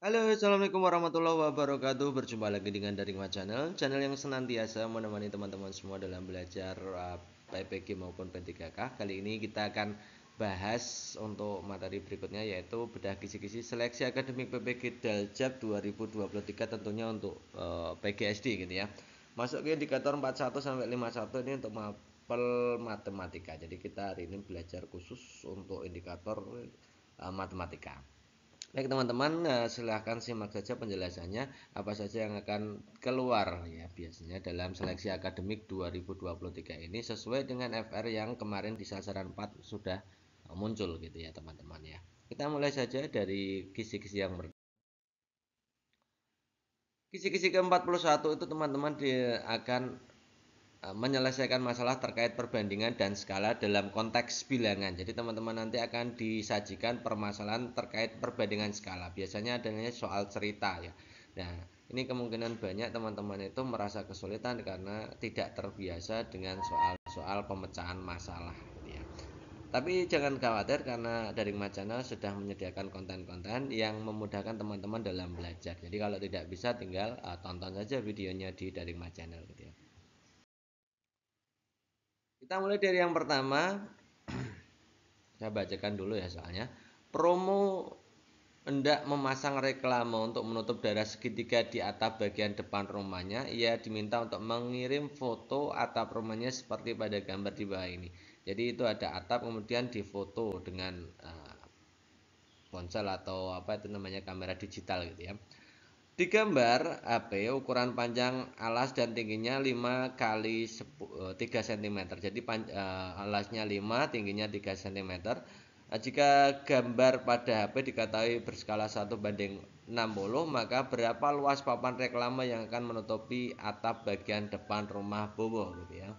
Halo, assalamualaikum warahmatullahi wabarakatuh. Berjumpa lagi dengan Daring channel yang senantiasa menemani teman-teman semua dalam belajar PPG maupun P3K. Kali ini kita akan bahas untuk materi berikutnya, yaitu bedah kisi-kisi seleksi akademik PPG Daljab 2023, tentunya untuk PGSD gitu ya. Masuk ke indikator 41 sampai 51 ini untuk mapel matematika. Jadi kita hari ini belajar khusus untuk indikator matematika. Baik teman-teman, silahkan simak saja penjelasannya apa saja yang akan keluar ya biasanya dalam seleksi akademik 2023 ini sesuai dengan FR yang kemarin di sasaran 4 sudah muncul gitu ya teman-teman ya. Kita mulai saja dari kisi-kisi yang pertama. Kisi-kisi ke-41 itu teman-teman akan menyelesaikan masalah terkait perbandingan dan skala dalam konteks bilangan. Jadi teman-teman nanti akan disajikan permasalahan terkait perbandingan skala. Biasanya adanya soal cerita ya. Nah, ini kemungkinan banyak teman-teman itu merasa kesulitan karena tidak terbiasa dengan soal-soal pemecahan masalah gitu ya. Tapi jangan khawatir karena Daring Channel sudah menyediakan konten-konten yang memudahkan teman-teman dalam belajar. Jadi kalau tidak bisa tinggal tonton saja videonya di Daring Channel gitu ya. Kita mulai dari yang pertama. Saya bacakan dulu ya soalnya. Promo hendak memasang reklame untuk menutup daerah segitiga di atap bagian depan rumahnya. Ia diminta untuk mengirim foto atap rumahnya seperti pada gambar di bawah ini. Jadi itu ada atap kemudian difoto dengan ponsel atau apa itu namanya kamera digital gitu ya. Di gambar HP ukuran panjang alas dan tingginya 5 kali 3 cm. Jadi alasnya 5, tingginya 3 cm. Jika gambar pada HP diketahui berskala 1:60, maka berapa luas papan reklame yang akan menutupi atap bagian depan rumah Bowo gitu ya.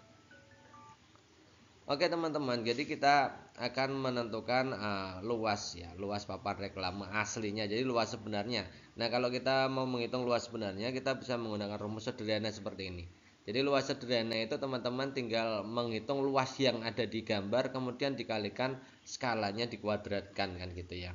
Oke teman-teman, jadi kita akan menentukan luas ya, luas papan reklame aslinya, jadi luas sebenarnya. Nah kalau kita mau menghitung luas sebenarnya, kita bisa menggunakan rumus sederhana seperti ini. Jadi luas sederhana itu teman-teman tinggal menghitung luas yang ada di gambar, kemudian dikalikan skalanya dikuadratkan kan gitu ya.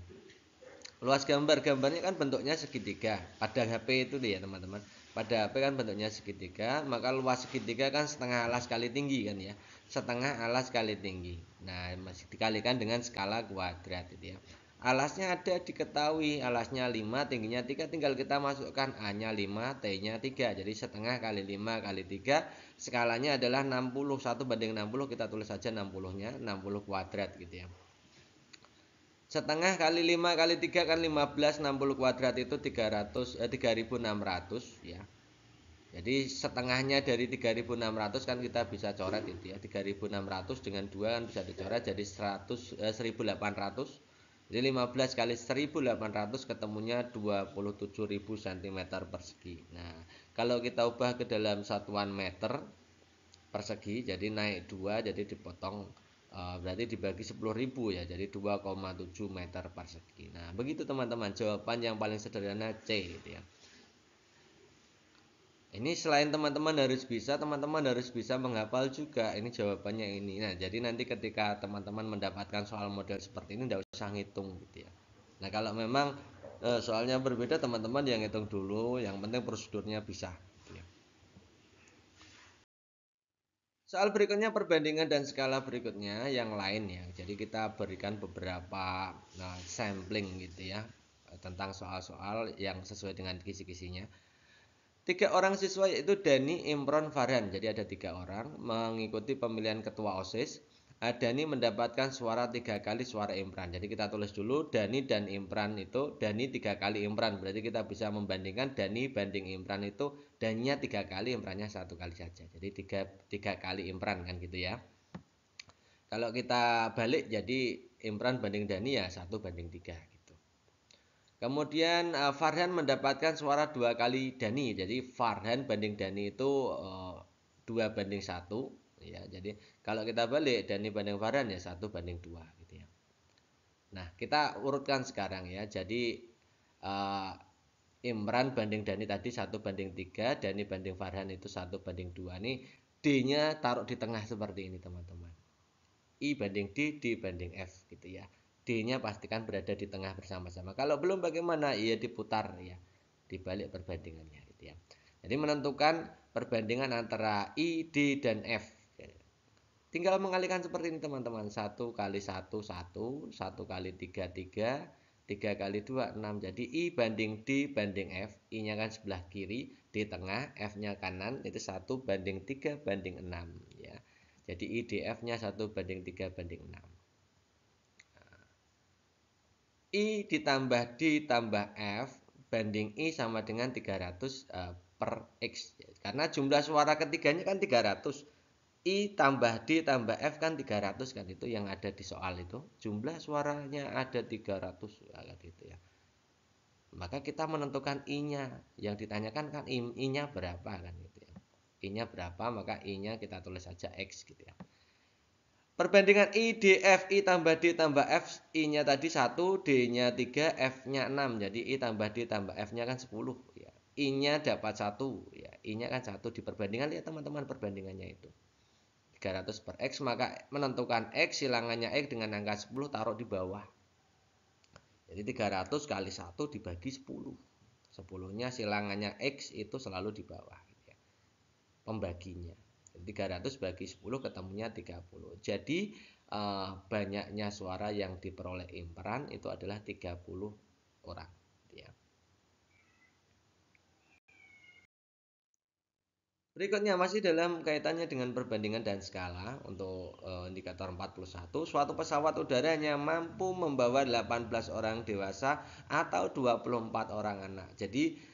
Luas gambarnya kan bentuknya segitiga. Pada HP itu ya teman-teman. Pada HP kan bentuknya segitiga, maka luas segitiga kan setengah alas kali tinggi kan ya. Setengah alas kali tinggi. Nah, masih dikalikan dengan skala kuadrat itu ya. Alasnya ada diketahui, alasnya 5, tingginya 3, tinggal kita masukkan A-nya 5, T-nya 3. Jadi setengah kali 5 kali 3, skalanya adalah 60, 1:60, kita tulis saja 60-nya, 60 kuadrat gitu ya. Setengah kali 5 kali 3 kan 15, 60 kuadrat itu 3600 ya. Jadi setengahnya dari 3600 kan kita bisa coret itu ya. 3600 dengan 2 kan bisa dicoret jadi 1800. Jadi 15 kali 1800 ketemunya 27.000 cm persegi. Nah, kalau kita ubah ke dalam satuan meter persegi, jadi naik 2, jadi dipotong berarti dibagi 10.000 ya, jadi 2,7 meter persegi. Nah begitu teman-teman, jawaban yang paling sederhana C gitu ya. Ini selain teman-teman harus bisa menghafal juga. Ini jawabannya ini. Nah jadi nanti ketika teman-teman mendapatkan soal model seperti ini tidak usah ngitung gitu ya. Nah kalau memang soalnya berbeda, teman-teman yang ngitung dulu, yang penting prosedurnya bisa gitu ya. Soal berikutnya perbandingan dan skala berikutnya yang lain ya. Jadi kita berikan beberapa sampling gitu ya tentang soal-soal yang sesuai dengan kisi-kisinya. 3 orang siswa yaitu Dani, Imron, Farhan. Jadi ada 3 orang mengikuti pemilihan ketua OSIS. Dani mendapatkan suara 3 kali suara Imran. Jadi kita tulis dulu Dani dan Imran itu Dani 3 kali Imran. Berarti kita bisa membandingkan Dani banding Imran itu Daninya 3 kali, Imrannya 1 kali saja. Jadi tiga kali Imran kan gitu ya. Kalau kita balik jadi Imran banding Dani ya 1:3 gitu. Kemudian Farhan mendapatkan suara 2 kali Dani. Jadi Farhan banding Dani itu 2:1 ya. Jadi kalau kita balik Dani banding Farhan ya 1:2 gitu ya. Nah, kita urutkan sekarang ya. Jadi uh, Imran banding Dani tadi 1:3, Dani banding Farhan itu 1:2. Ini D-nya taruh di tengah seperti ini teman-teman. I banding D, D banding F gitu ya. D-nya pastikan berada di tengah bersama-sama. Kalau belum bagaimana? Ya diputar ya, dibalik perbandingannya gitu ya. Jadi menentukan perbandingan antara I, D, dan F. Tinggal mengalihkan seperti ini teman-teman. 1 kali 1, 1. 1 kali 3, 3. 3 kali 2, 6. Jadi I banding D banding F. I-nya kan sebelah kiri, di tengah, F-nya kanan. Itu 1 banding 3 banding 6 ya. Jadi I, D, F-nya 1 banding 3 banding 6. I ditambah D tambah F banding I sama dengan 300 per X. Karena jumlah suara ketiganya kan 300. I tambah D tambah F kan 300 kan, itu yang ada di soal itu. Jumlah suaranya ada 300 gitu ya. Maka kita menentukan I-nya. Yang ditanyakan kan I-nya berapa kan gitu ya. I-nya berapa, maka I-nya kita tulis saja X gitu ya. Perbandingan I, D, F, I tambah D tambah F, I-nya tadi 1, D-nya 3, F-nya 6. Jadi I tambah D tambah F-nya kan 10 ya. I-nya dapat 1 ya. I-nya kan 1 di perbandingan, lihat teman-teman perbandingannya itu. 300 per X, maka menentukan X, silangannya X dengan angka 10 taruh di bawah. Jadi 300 kali 1 dibagi 10. 10-nya silangannya X itu selalu di bawah ya. Pembaginya. 300 bagi 10 ketemunya 30. Jadi banyaknya suara yang diperoleh imperan itu adalah 30 orang ya. Berikutnya masih dalam kaitannya dengan perbandingan dan skala untuk indikator 41, suatu pesawat udaranya mampu membawa 18 orang dewasa atau 24 orang anak. Jadi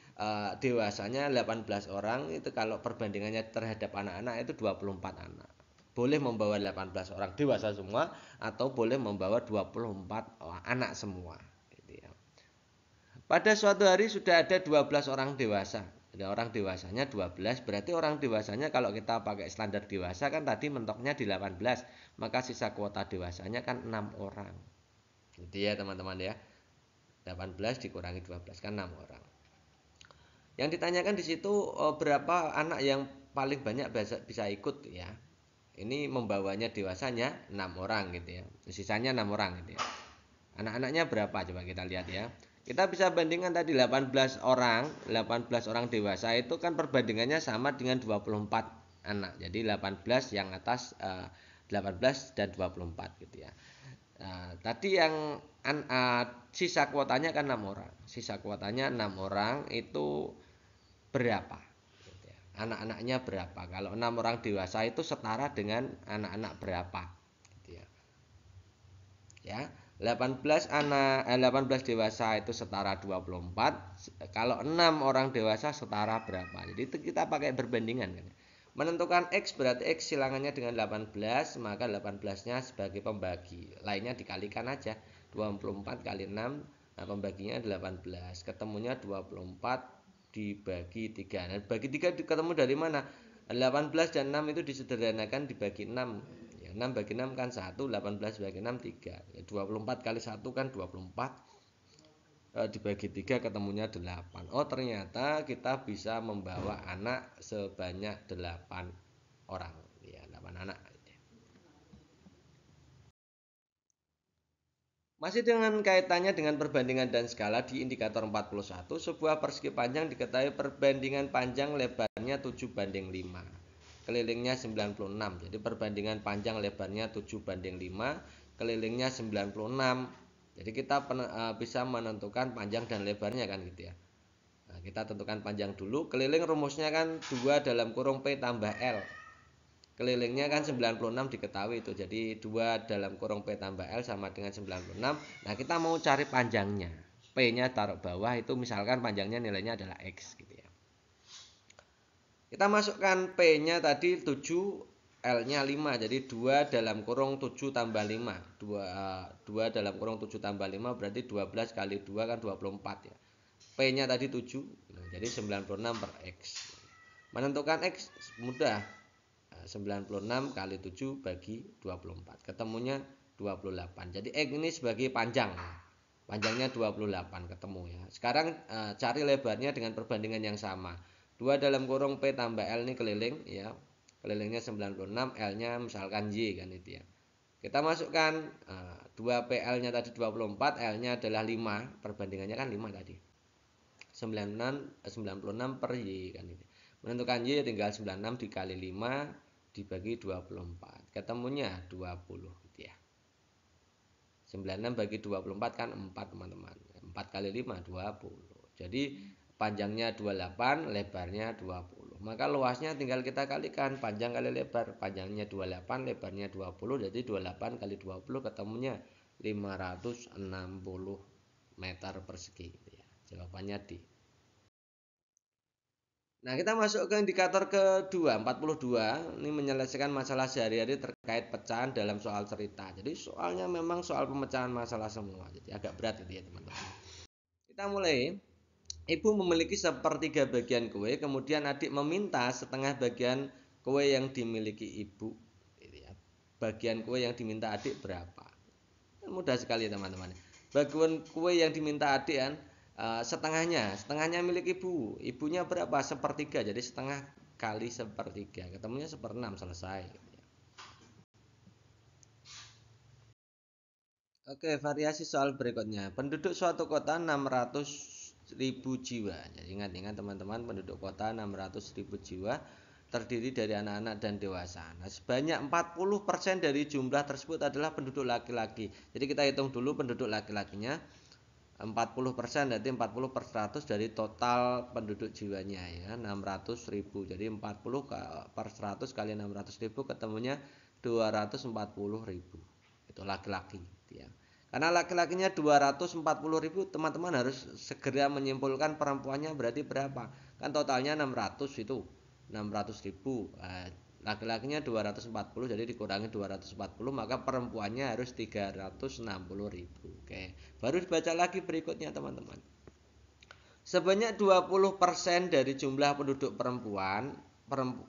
dewasanya 18 orang, itu kalau perbandingannya terhadap anak-anak itu 24 anak. Boleh membawa 18 orang dewasa semua atau boleh membawa 24 anak semua gitu ya. Pada suatu hari sudah ada 12 orang dewasa. Ada orang dewasanya 12, berarti orang dewasanya kalau kita pakai standar dewasa kan tadi mentoknya di 18, maka sisa kuota dewasanya kan 6 orang. Gitu ya teman-teman ya. 18 dikurangi 12 kan 6 orang. Yang ditanyakan di situ berapa anak yang paling banyak bisa ikut ya. Ini membawanya dewasanya 6 orang gitu ya. Sisanya 6 orang gitu ya. Anak-anaknya berapa coba kita lihat ya. Kita bisa bandingkan tadi 18 orang dewasa itu kan perbandingannya sama dengan 24 anak. Jadi 18 yang atas 18 dan 24 gitu ya. Tadi yang sisa kuotanya kan 6 orang. Sisa kuotanya 6 orang itu berapa? Gitu ya. Anak-anaknya berapa? Kalau 6 orang dewasa itu setara dengan anak-anak berapa? Gitu ya. Ya. 18 dewasa itu setara 24. Kalau 6 orang dewasa setara berapa? Jadi itu kita pakai perbandingan kan. Menentukan X berarti X silangannya dengan 18, maka 18-nya sebagai pembagi. Lainnya dikalikan aja. 24 kali 6, nah pembaginya 18. Ketemunya 24 dibagi 3. Nah, bagi 3 ketemu dari mana? 18 dan 6 itu disederhanakan dibagi 6. 6 bagi 6 kan 1, 18 bagi 6 3. 24 kali 1 kan 24. Dibagi 3 ketemunya 8. Oh ternyata kita bisa membawa anak sebanyak 8 orang. Ya, 8 anak. Masih dengan kaitannya dengan perbandingan dan skala di indikator 41, sebuah persegi panjang diketahui perbandingan panjang lebarnya 7 banding 5. Kelilingnya 96. Jadi perbandingan panjang lebarnya 7 banding 5, kelilingnya 96. Jadi kita bisa menentukan panjang dan lebarnya kan gitu ya. Nah, kita tentukan panjang dulu. Keliling rumusnya kan 2 dalam kurung P tambah L. Kelilingnya kan 96 diketahui itu. Jadi 2 dalam kurung P tambah L sama dengan 96. Nah, kita mau cari panjangnya. P-nya taruh bawah, itu misalkan panjangnya nilainya adalah X gitu ya. Kita masukkan P-nya tadi 7, L-nya 5. Jadi 2 dalam kurung 7 tambah 5. 2 dalam kurung 7 tambah 5 berarti 12 kali 2 kan 24 ya. P-nya tadi 7. Nah, jadi 96 per X. Menentukan X mudah. 96 kali 7 bagi 24. Ketemunya 28. Jadi X ini sebagai panjang. Panjangnya 28 ketemu ya. Sekarang cari lebarnya dengan perbandingan yang sama. 2 dalam kurung P tambah L ini keliling ya. Kelilingnya 96, L-nya misalkan Y kan itu ya. Kita masukkan 2 PL-nya tadi 24, L-nya adalah 5, perbandingannya kan 5 tadi. 96 per Y kan ini. Menentukan Y tinggal 96 dikali 5 dibagi 24. Ketemunya 20 gitu ya. 96 bagi 24 kan 4 teman-teman. 4 kali 5 20. Jadi panjangnya 28, lebarnya 20. Maka luasnya tinggal kita kalikan panjang kali lebar. Panjangnya 28, lebarnya 20. Jadi 28 kali 20 ketemunya 560 meter persegi gitu ya. Jawabannya D. Nah, kita masuk ke indikator kedua, 42. Ini menyelesaikan masalah sehari-hari terkait pecahan dalam soal cerita. Jadi soalnya memang soal pemecahan masalah semua. Jadi agak berat gitu ya, teman-teman. Kita mulai. Ibu memiliki sepertiga bagian kue, kemudian adik meminta setengah bagian kue yang dimiliki ibu. Bagian kue yang diminta adik berapa? Mudah sekali teman-teman. Bagian kue yang diminta adik kan setengahnya milik ibu. Ibunya berapa? Sepertiga. Jadi setengah kali sepertiga. Ketemunya 1/6 selesai. Oke, variasi soal berikutnya. Penduduk suatu kota 600.000 jiwa. Jadi ingat-ingat teman-teman, penduduk kota 600.000 jiwa terdiri dari anak-anak dan dewasa. Nah, sebanyak 40% dari jumlah tersebut adalah penduduk laki-laki. Jadi kita hitung dulu penduduk laki-lakinya. 40% berarti 40 per 100 dari total penduduk jiwanya ya, 600.000. Jadi 40 per 100 kali 600.000 ketemunya 240.000. Itu laki-laki ya. Karena laki-lakinya 240.000, teman-teman harus segera menyimpulkan perempuannya berarti berapa. Kan totalnya 600 itu. 600.000. Laki-lakinya 240, jadi dikurangi 240, maka perempuannya harus 360.000. Oke. Baru dibaca lagi berikutnya, teman-teman. Sebanyak 20% dari jumlah penduduk perempuan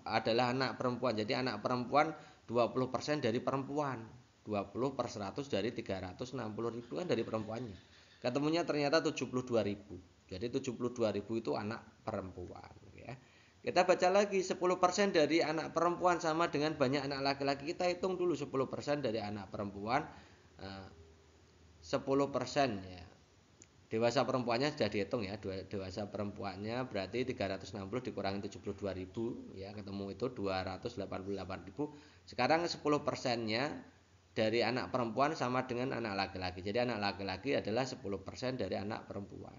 adalah anak perempuan. Jadi anak perempuan 20% dari perempuan. 20 per 100 dari 360.000 kan dari perempuannya. Ketemunya ternyata 72.000. Jadi 72.000 itu anak perempuan ya. Kita baca lagi, 10% dari anak perempuan sama dengan banyak anak laki-laki. Kita hitung dulu 10% dari anak perempuan. 10% ya. Dewasa perempuannya sudah dihitung ya. Dewasa perempuannya berarti 360 dikurangi 72.000 ya, ketemu itu 288.000. Sekarang 10%-nya dari anak perempuan sama dengan anak laki-laki. Jadi anak laki-laki adalah 10% dari anak perempuan.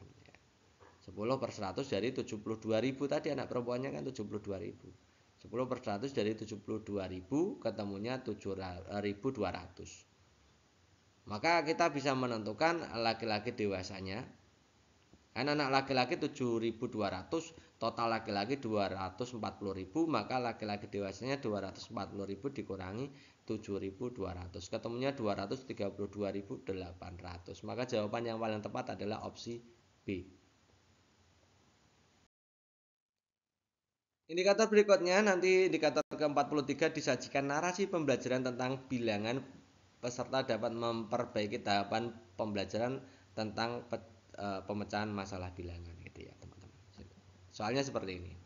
10 per 100 dari 72.000 tadi anak perempuannya kan 72.000. 10 per 100 dari 72.000 ketemunya 7.200. Maka kita bisa menentukan laki-laki dewasanya. Kan anak laki-laki 7.200, total laki-laki 240.000, maka laki-laki dewasanya 240.000 dikurangi 7.200. Ketemunya 232.800. Maka jawaban yang paling tepat adalah opsi B. Indikator berikutnya, nanti indikator ke-43 disajikan narasi pembelajaran tentang bilangan. Peserta dapat memperbaiki tahapan pembelajaran tentang pemecahan masalah bilangan gitu ya, teman-teman. Soalnya seperti ini.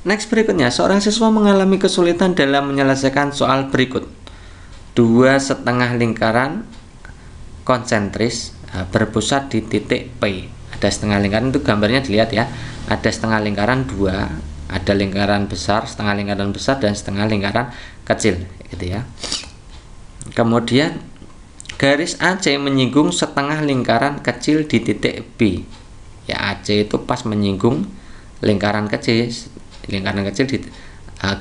Next berikutnya, seorang siswa mengalami kesulitan dalam menyelesaikan soal berikut. 2,5 lingkaran konsentris berpusat di titik P. Ada setengah lingkaran, itu gambarnya dilihat ya. Ada setengah lingkaran 2, ada lingkaran besar, setengah lingkaran besar, dan setengah lingkaran kecil gitu ya. Kemudian garis AC menyinggung setengah lingkaran kecil di titik B. Ya, AC itu pas menyinggung lingkaran kecil di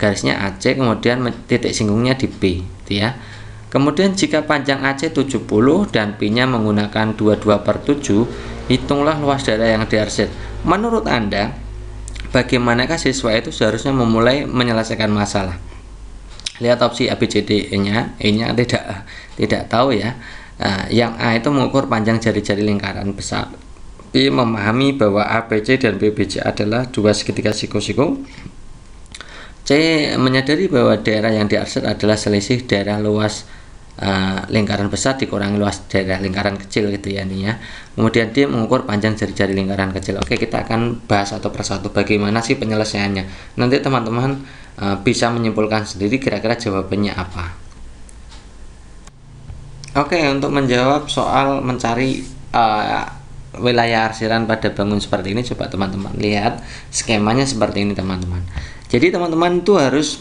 garisnya AC, kemudian titik singgungnya di B gitu ya. Kemudian jika panjang AC 70 dan P-nya menggunakan 22/7, hitunglah luas daerah yang diarsir. Menurut Anda, bagaimanakah siswa itu seharusnya memulai menyelesaikan masalah? Lihat opsi A, B, C, D, E-nya. E-nya tidak tahu ya. Yang A itu mengukur panjang jari-jari lingkaran besar. B memahami bahwa A, B, C, dan B, B, C adalah dua segitiga siku-siku. C menyadari bahwa daerah yang diarsir adalah selisih daerah luas lingkaran besar dikurangi luas daerah lingkaran kecil gitu ya intinya. Kemudian dia mengukur panjang jari-jari lingkaran kecil. Oke, kita akan bahas satu persatu bagaimana sih penyelesaiannya. Nanti teman-teman bisa menyimpulkan sendiri kira-kira jawabannya apa. Oke, untuk menjawab soal mencari wilayah arsiran pada bangun seperti ini, coba teman-teman lihat skemanya seperti ini teman-teman. Jadi teman-teman itu harus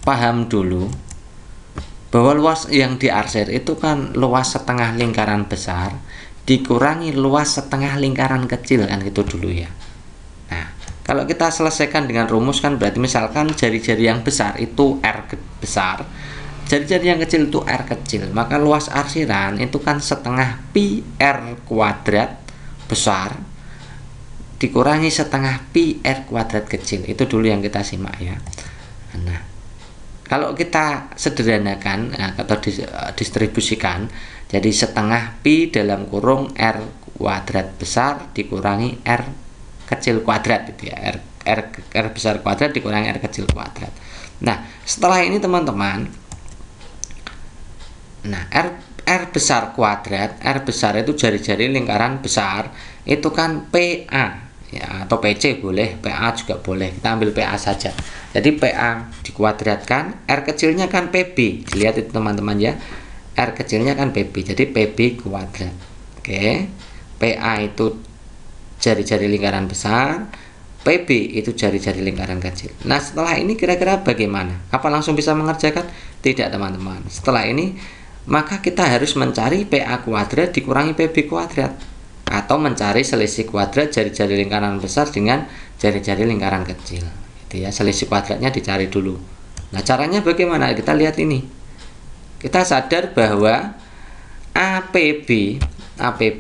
paham dulu bahwa luas yang diarsir itu kan luas setengah lingkaran besar dikurangi luas setengah lingkaran kecil, kan gitu dulu ya. Nah, kalau kita selesaikan dengan rumus kan berarti misalkan jari-jari yang besar itu R besar, jari-jari yang kecil itu R kecil, maka luas arsiran itu kan setengah pi R kuadrat besar dikurangi setengah pi R kuadrat kecil. Itu dulu yang kita simak ya. Nah, kalau kita sederhanakan atau distribusikan, jadi setengah pi dalam kurung R kuadrat besar dikurangi R kecil kuadrat itu ya, R besar kuadrat dikurangi R kecil kuadrat. Nah, setelah ini teman-teman, nah R besar kuadrat, R besar itu jari-jari lingkaran besar, itu kan PA ya, atau PC boleh, PA juga boleh, kita ambil PA saja. Jadi PA dikuadratkan, R kecilnya kan PB, dilihat itu teman-teman ya, R kecilnya kan PB, jadi PB kuadrat. Oke, PA itu jari-jari lingkaran besar, PB itu jari-jari lingkaran kecil. Nah, setelah ini kira-kira bagaimana? Apa langsung bisa mengerjakan? Tidak teman-teman. Setelah ini maka kita harus mencari PA kuadrat dikurangi PB kuadrat, atau mencari selisih kuadrat jari-jari lingkaran besar dengan jari-jari lingkaran kecil. Itu ya, selisih kuadratnya dicari dulu. Nah, caranya bagaimana? Kita lihat ini. Kita sadar bahwa APB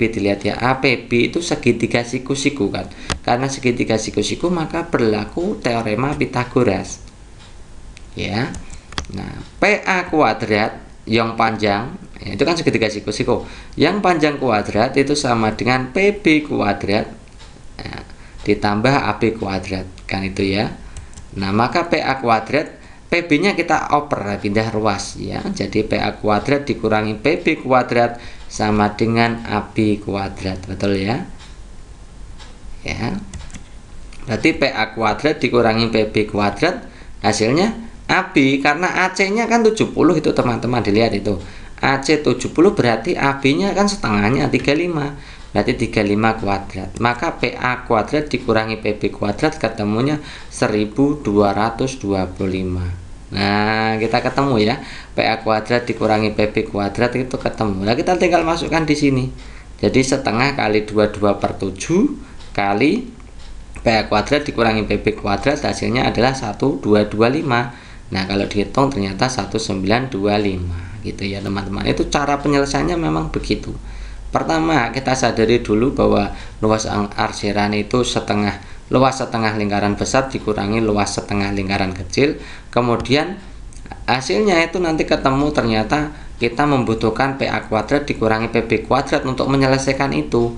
dilihat ya, APB itu segitiga siku-siku kan. Karena segitiga siku-siku maka berlaku teorema Pitagoras. Ya. Nah, PA kuadrat yang panjang ya, itu kan segitiga siku-siku, yang panjang kuadrat itu sama dengan PB kuadrat ya, ditambah AB kuadrat, kan itu ya. Nah, maka PA kuadrat, PB nya kita oper, pindah ruas ya, jadi PA kuadrat dikurangi PB kuadrat sama dengan AB kuadrat, betul ya. Ya, berarti PA kuadrat dikurangi PB kuadrat hasilnya AB, karena AC-nya kan 70 itu teman-teman, dilihat itu. AC 70 berarti AB-nya kan setengahnya 35. Berarti 35 kuadrat. Maka PA kuadrat dikurangi PB kuadrat ketemunya 1225. Nah, kita ketemu ya. PA kuadrat dikurangi PB kuadrat itu ketemu. Nah, kita tinggal masukkan di sini. Jadi setengah kali 22/7 kali PA kuadrat dikurangi PB kuadrat hasilnya adalah 1225. Nah, kalau dihitung ternyata 1925 gitu ya teman-teman. Itu cara penyelesaiannya memang begitu. Pertama, kita sadari dulu bahwa luas arsiran itu luas setengah lingkaran besar dikurangi luas setengah lingkaran kecil. Kemudian hasilnya itu nanti ketemu ternyata kita membutuhkan PA kuadrat dikurangi PB kuadrat untuk menyelesaikan itu.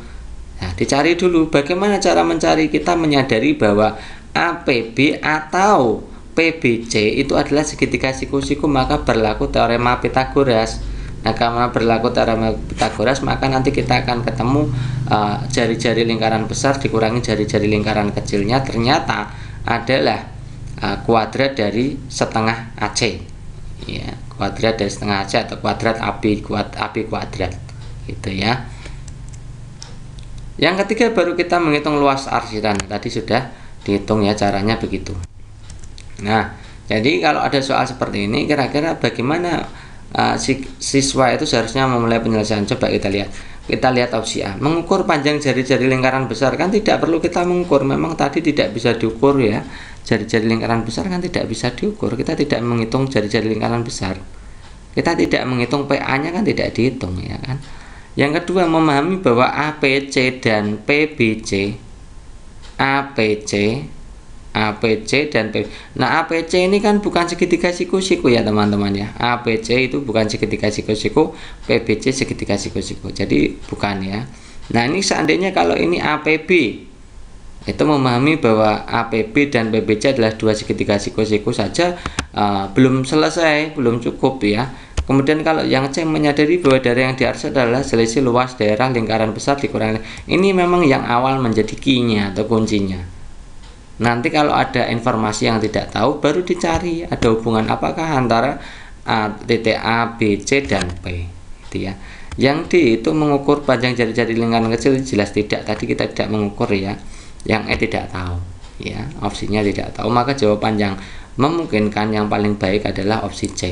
Nah, dicari dulu bagaimana cara mencari. Kita menyadari bahwa APB atau PBC itu adalah segitiga siku-siku, maka berlaku teorema Pitagoras. Nah, karena berlaku teorema Pitagoras, maka nanti kita akan ketemu jari-jari lingkaran besar dikurangi jari-jari lingkaran kecilnya ternyata adalah kuadrat dari setengah AC. Ya, kuadrat dari setengah AC atau kuadrat AB kuadrat. Gitu ya. Yang ketiga baru kita menghitung luas arsiran. Tadi sudah dihitung ya, caranya begitu. Nah, jadi kalau ada soal seperti ini, kira-kira bagaimana siswa itu seharusnya memulai penyelesaian? Coba kita lihat. Kita lihat opsi A. Mengukur panjang jari-jari lingkaran besar, kan tidak perlu kita mengukur. Memang tadi tidak bisa diukur ya. Jari-jari lingkaran besar kan tidak bisa diukur. Kita tidak menghitung jari-jari lingkaran besar. Kita tidak menghitung PA-nya kan tidak dihitung ya kan. Yang kedua, memahami bahwa APC dan PBC, APC dan PB. Nah, APC ini kan bukan segitiga siku-siku ya teman-teman ya. APC itu bukan segitiga siku-siku, PBC segitiga siku-siku. Jadi bukan ya. Nah, ini seandainya kalau ini APB, itu memahami bahwa APB dan PBC adalah dua segitiga siku-siku saja belum selesai, belum cukup ya. Kemudian kalau yang C menyadari bahwa daerah yang diarsir adalah selisih luas daerah lingkaran besar dikurangi. Ini memang yang awal menjadi key-nya atau kuncinya. Nanti kalau ada informasi yang tidak tahu baru dicari ada hubungan apakah antara titik A, B, C dan P, gitu ya. Yang D itu mengukur panjang jari-jari lingkaran kecil, jelas tidak, tadi kita tidak mengukur ya. Yang E tidak tahu ya, opsinya tidak tahu, maka jawaban yang memungkinkan yang paling baik adalah opsi C.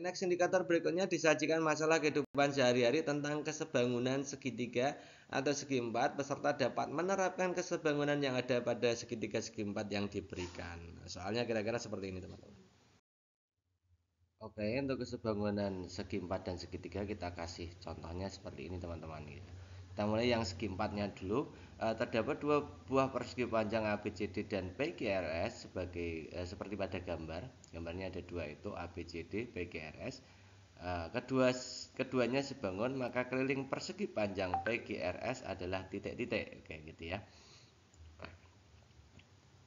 Next indikator berikutnya disajikan masalah kehidupan sehari-hari tentang kesebangunan segitiga atau segi empat. Peserta dapat menerapkan kesebangunan yang ada pada segitiga segi empat yang diberikan. Soalnya kira-kira seperti ini teman-teman. Oke, untuk kesebangunan segi empat dan segitiga kita kasih contohnya seperti ini teman-teman. Kita mulai yang segi empatnya dulu. Terdapat dua buah persegi panjang ABCD dan PQRS sebagai seperti pada gambar. Gambarnya ada dua itu ABCD, PQRS. Keduanya sebangun, maka keliling persegi panjang PQRS adalah titik-titik kayak gitu ya.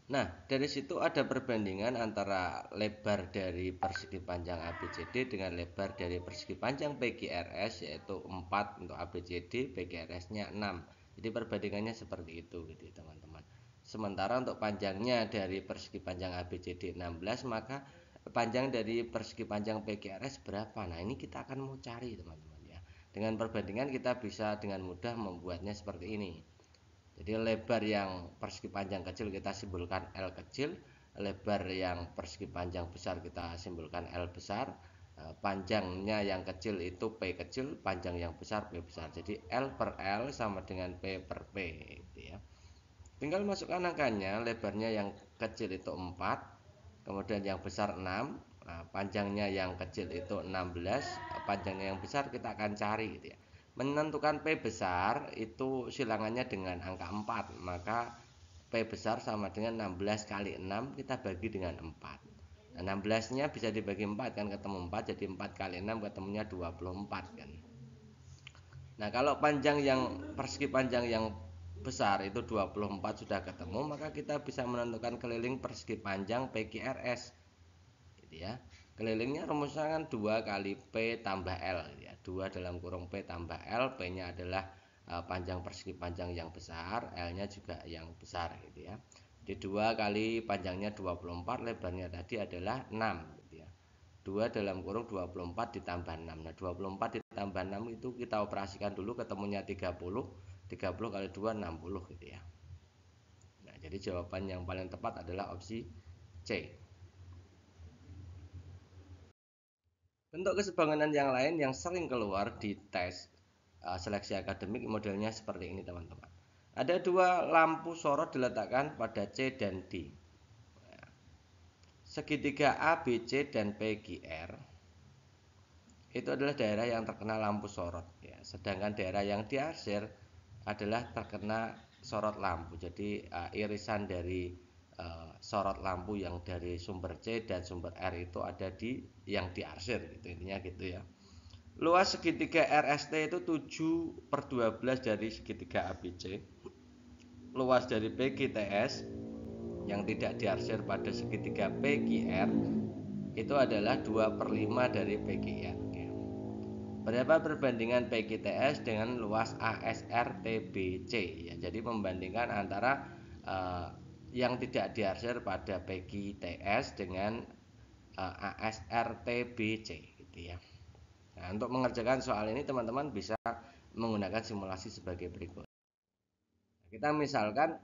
Nah, dari situ ada perbandingan antara lebar dari persegi panjang ABCD dengan lebar dari persegi panjang PQRS, yaitu 4 untuk ABCD, PQRS-nya 6. Jadi perbandingannya seperti itu gitu teman-teman. Sementara untuk panjangnya dari persegi panjang ABCD 16, maka panjang dari persegi panjang PQRS berapa? Nah, ini kita akan mau cari teman-teman ya. Dengan perbandingan kita bisa dengan mudah membuatnya seperti ini. Jadi lebar yang persegi panjang kecil kita simbolkan L kecil, lebar yang persegi panjang besar kita simbolkan L besar, panjangnya yang kecil itu P kecil, panjang yang besar P besar. Jadi L per L sama dengan P per P gitu ya. Tinggal masukkan angkanya, lebarnya yang kecil itu 4, kemudian yang besar 6, nah, panjangnya yang kecil itu 16, panjangnya yang besar kita akan cari gitu ya. Menentukan P besar itu silangannya dengan angka 4, maka P besar sama dengan 16 kali 6 kita bagi dengan 4. Nah, 16-nya bisa dibagi 4 kan, ketemu 4, jadi 4 kali 6 ketemunya 24 kan. Nah, kalau panjang yang persegi panjang yang besar itu 24 sudah ketemu, maka kita bisa menentukan keliling persegi panjang PQRS gitu ya. Kelilingnya rumusnya kan 2 kali P tambah L ya. 2 dalam kurung P tambah L, P-nya adalah panjang persegi panjang yang besar, L-nya juga yang besar gitu ya. Jadi 2 kali panjangnya 24, lebarnya tadi adalah 6 gitu ya. 2 dalam kurung 24 ditambah 6. Nah, 24 ditambah 6 itu kita operasikan dulu, ketemunya 30. 30 kali 2 60 gitu ya. Nah, jadi jawaban yang paling tepat adalah opsi C. Bentuk kesebangunan yang lain yang sering keluar di tes seleksi akademik modelnya seperti ini teman-teman. Ada dua lampu sorot diletakkan pada C dan D. Segitiga A, B, C, dan PQR itu adalah daerah yang terkena lampu sorot ya. Sedangkan daerah yang diarsir adalah terkena sorot lampu. Jadi irisan dari sorot lampu yang dari sumber C dan sumber R itu ada di yang diarsir gitu, intinya gitu ya. Luas segitiga RST itu 7/12 dari segitiga ABC. Luas dari PQTS yang tidak diarsir pada segitiga PQR itu adalah 2/5 dari PQR. Berapa perbandingan PQTS dengan luas ASR TBC ya. Jadi membandingkan antara yang tidak diarsir pada PQTS dengan ASR TBC gitu ya. Nah, untuk mengerjakan soal ini teman-teman bisa menggunakan simulasi sebagai berikut. Kita misalkan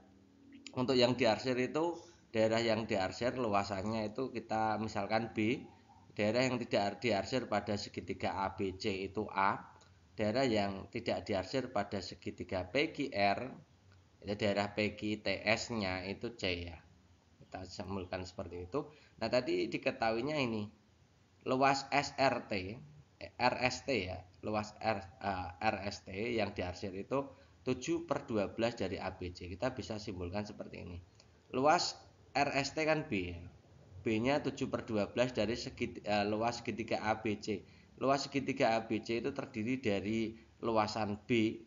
untuk yang diarsir itu, daerah yang diarsir luasannya itu kita misalkan B, daerah yang tidak diarsir pada segitiga ABC itu A, daerah yang tidak diarsir pada segitiga PQR, itu daerah PQTS-nya itu C ya. Kita simpulkan seperti itu. Nah, tadi diketahuinya ini luas SRT, RST ya, luas RST yang diarsir itu 7/12 dari ABC. Kita bisa simpulkan seperti ini. Luas RST kan B, B-nya 7/12 dari luas segitiga ABC. Luas segitiga ABC itu terdiri dari luasan B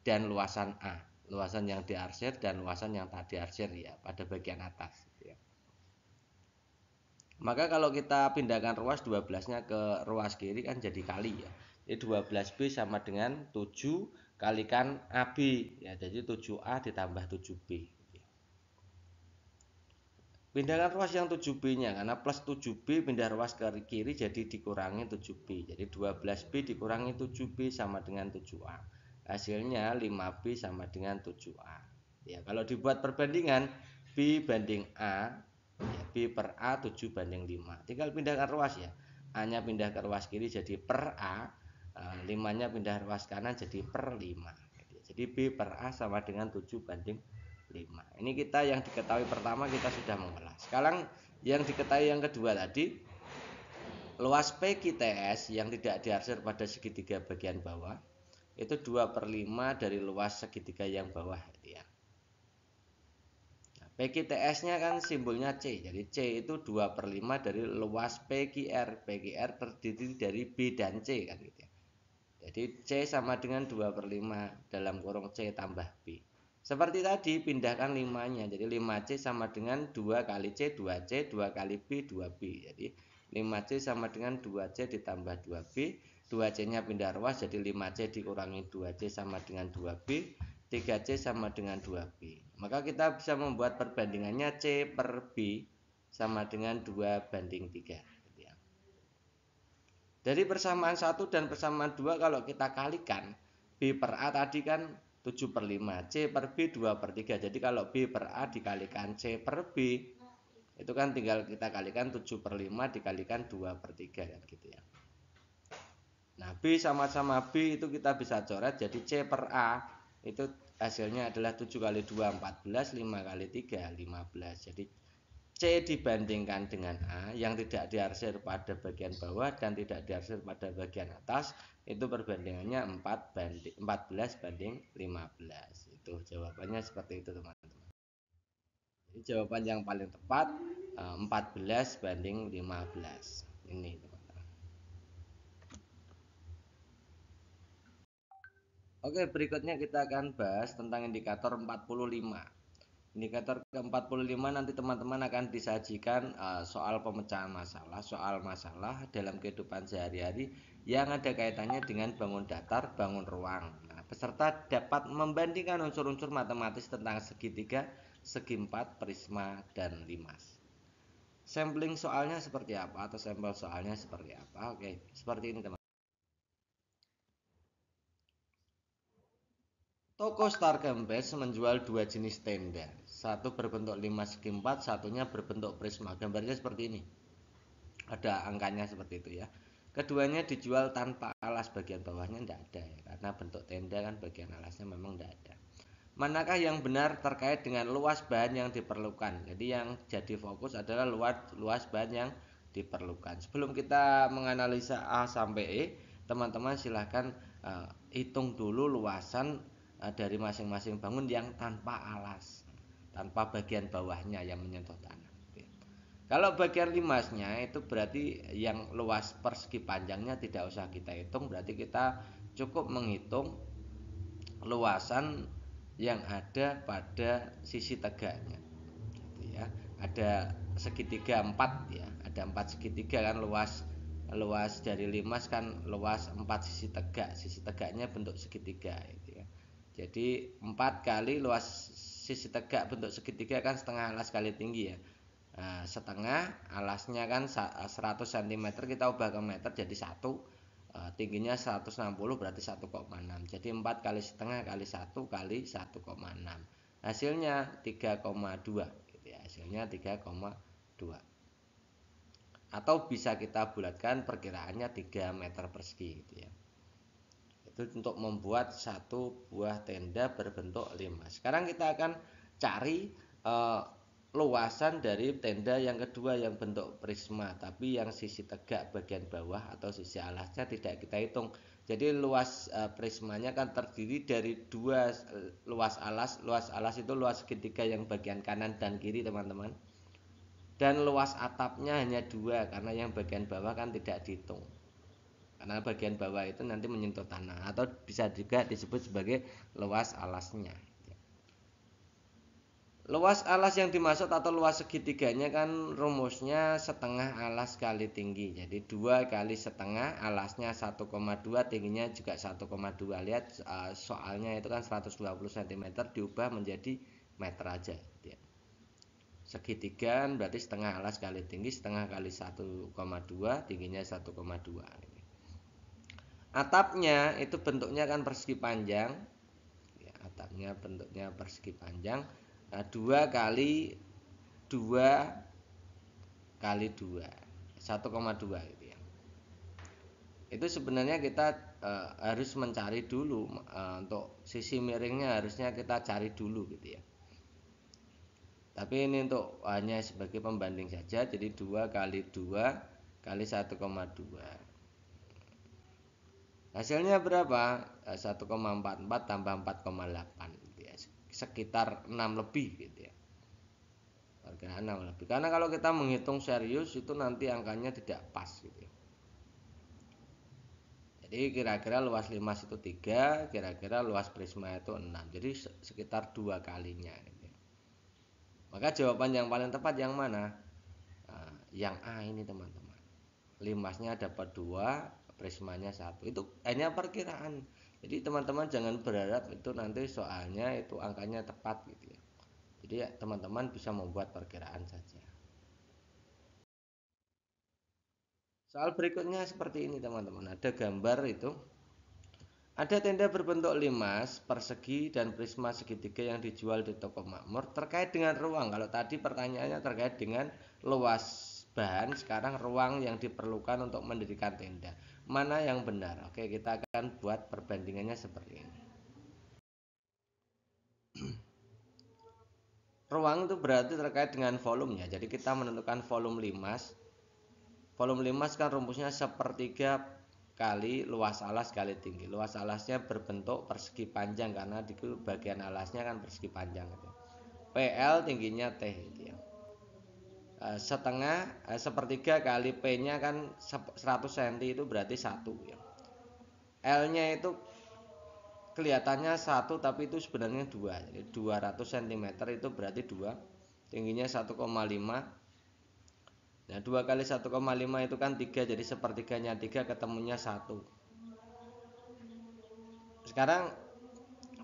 dan luasan A. Luasan yang diarsir dan luasan yang tak diarsir ya, pada bagian atas ya. Maka kalau kita pindahkan ruas 12-nya ke ruas kiri kan jadi kali ya. Jadi 12B sama dengan 7 kalikan AB ya, jadi 7A ditambah 7B. Pindahkan ruas yang 7B-nya karena plus 7B pindah ruas ke kiri jadi dikurangi 7B. Jadi 12B dikurangi 7B sama dengan 7A. Hasilnya 5B sama dengan 7A. Ya, kalau dibuat perbandingan B banding A, ya, B per A 7 banding 5. Tinggal pindahkan ruas ya. A-nya pindah ke ruas kiri jadi per A, 5-nya pindah ruas kanan jadi per 5. Jadi B per A sama dengan 7 banding 5. Ini kita yang diketahui pertama kita sudah mengolah. Sekarang yang diketahui yang kedua tadi, luas PQTS yang tidak diarsir pada segitiga bagian bawah itu 2/5 dari luas segitiga yang bawah ya. Nah, PQTS-nya kan simbolnya C. Jadi C itu 2/5 dari luas PQR. PQR terdiri dari B dan C kan gitu ya. Jadi C sama dengan 2/5 dalam kurung C tambah B. Seperti tadi, pindahkan 5-nya. Jadi 5C sama dengan 2 kali C, 2C, 2 kali B, 2B. Jadi 5C sama dengan 2C ditambah 2B. 2C-nya pindah ruas, jadi 5C dikurangi 2C sama dengan 2B. 3C sama dengan 2B. Maka kita bisa membuat perbandingannya C per B sama dengan 2 banding 3. Dari persamaan 1 dan persamaan 2 kalau kita kalikan, B per A tadi kan 7/5, C per B 2/3. Jadi kalau B per A dikalikan C per B, itu kan tinggal kita kalikan 7/5 dikalikan 2/3 kan gitu ya. Nah, B sama-sama B itu kita bisa coret jadi C per A itu hasilnya adalah 7 kali 2 14, 5 kali 3 15. Jadi C dibandingkan dengan A yang tidak diarsir pada bagian bawah dan tidak diarsir pada bagian atas itu perbandingannya 14 banding 15. Itu jawabannya seperti itu teman-teman. Jadi jawaban yang paling tepat 14 banding 15. Ini teman-teman. Oke, berikutnya kita akan bahas tentang indikator 45. Indikator ke-45 nanti teman-teman akan disajikan soal pemecahan masalah, soal masalah dalam kehidupan sehari-hari yang ada kaitannya dengan bangun datar, bangun ruang. Nah, peserta dapat membandingkan unsur-unsur matematis tentang segitiga, segi empat, prisma, dan limas. Sampling soalnya seperti apa atau sampel soalnya seperti apa? Oke, seperti ini teman. Toko Stargame Base menjual dua jenis tenda. Satu berbentuk 5 segi 4, satunya berbentuk prisma. Gambarnya seperti ini. Ada angkanya seperti itu ya. Keduanya dijual tanpa alas, bagian bawahnya tidak ada ya. Karena bentuk tenda kan bagian alasnya memang tidak ada. Manakah yang benar terkait dengan luas bahan yang diperlukan? Jadi yang jadi fokus adalah luas bahan yang diperlukan. Sebelum kita menganalisa A sampai E, teman-teman silahkan hitung dulu luasan dari masing-masing bangun yang tanpa alas, tanpa bagian bawahnya yang menyentuh tanah. Kalau bagian limasnya itu berarti yang luas persegi panjangnya tidak usah kita hitung, berarti kita cukup menghitung luasan yang ada pada sisi tegaknya. Gitu ya. Ada segitiga 4 ya, ada 4 segitiga kan, luas dari limas kan luas 4 sisi tegak. Sisi tegaknya bentuk segitiga gitu ya. Jadi 4 kali luas sisi tegak bentuk segitiga kan setengah alas kali tinggi ya. Nah, setengah alasnya kan 100 cm kita ubah ke meter jadi 1, tingginya 160 berarti 1,6. Jadi 4 kali setengah kali 1 kali 1,6. Hasilnya 3,2 gitu ya. Hasilnya 3,2. Atau bisa kita bulatkan perkiraannya 3 meter persegi gitu ya. Itu untuk membuat satu buah tenda berbentuk limas. Sekarang kita akan cari luasan dari tenda yang kedua yang bentuk prisma, tapi yang sisi tegak bagian bawah atau sisi alasnya tidak kita hitung. Jadi luas prismanya kan terdiri dari dua luas alas. Luas alas itu luas segitiga yang bagian kanan dan kiri teman-teman. Dan luas atapnya hanya 2 karena yang bagian bawah kan tidak dihitung. Karena bagian bawah itu nanti menyentuh tanah atau bisa juga disebut sebagai luas alasnya. Luas alas yang dimaksud atau luas segitiganya kan rumusnya setengah alas kali tinggi. Jadi 2 kali setengah, alasnya 1,2, tingginya juga 1,2. Lihat soalnya itu kan 120 cm diubah menjadi meter aja gitu ya. Segitiga berarti setengah alas kali tinggi, setengah kali 1,2, tingginya 1,2. Atapnya itu bentuknya kan persegi panjang. Ya, atapnya bentuknya persegi panjang. 2 kali 2 kali 2 1,2 gitu ya. Itu sebenarnya kita harus mencari dulu untuk sisi miringnya, harusnya kita cari dulu gitu ya. Tapi ini untuk hanya sebagai pembanding saja. Jadi 2 kali 2 kali 1,2. Hasilnya berapa? 1,44 tambah 4,8 gitu ya. Sekitar 6 lebih gitu ya. Perkiraan 6 lebih. Karena kalau kita menghitung serius itu nanti angkanya tidak pas gitu ya. Jadi kira-kira luas limas itu 3, kira-kira luas prisma itu 6. Jadi sekitar 2 kalinya gitu ya. Maka jawaban yang paling tepat yang mana? Yang A ini teman-teman. Limasnya dapat 2, prismanya 1. Itu hanya perkiraan. Jadi teman-teman jangan berharap itu nanti soalnya itu angkanya tepat gitu ya. Jadi teman-teman bisa membuat perkiraan saja. Soal berikutnya seperti ini teman-teman. Ada gambar itu. Ada tenda berbentuk limas, persegi, dan prisma segitiga yang dijual di toko makmur. Terkait dengan ruang, kalau tadi pertanyaannya terkait dengan luas bahan, sekarang ruang yang diperlukan untuk mendirikan tenda. Mana yang benar? Oke, kita akan buat perbandingannya seperti ini. Ruang itu berarti terkait dengan volumenya. Jadi kita menentukan volume limas. Volume limas kan rumusnya sepertiga kali luas alas kali tinggi. Luas alasnya berbentuk persegi panjang karena di bagian alasnya kan persegi panjang gitu. PL tingginya T gitu ya. Sepertiga kali P-nya kan 100 cm itu berarti 1 ya. L-nya itu kelihatannya 1 tapi itu sebenarnya 2. Jadi 200 cm itu berarti 2. Tingginya 1,5. Nah 2 kali 1,5 itu kan 3. Jadi sepertiganya 3 ketemunya 1. Sekarang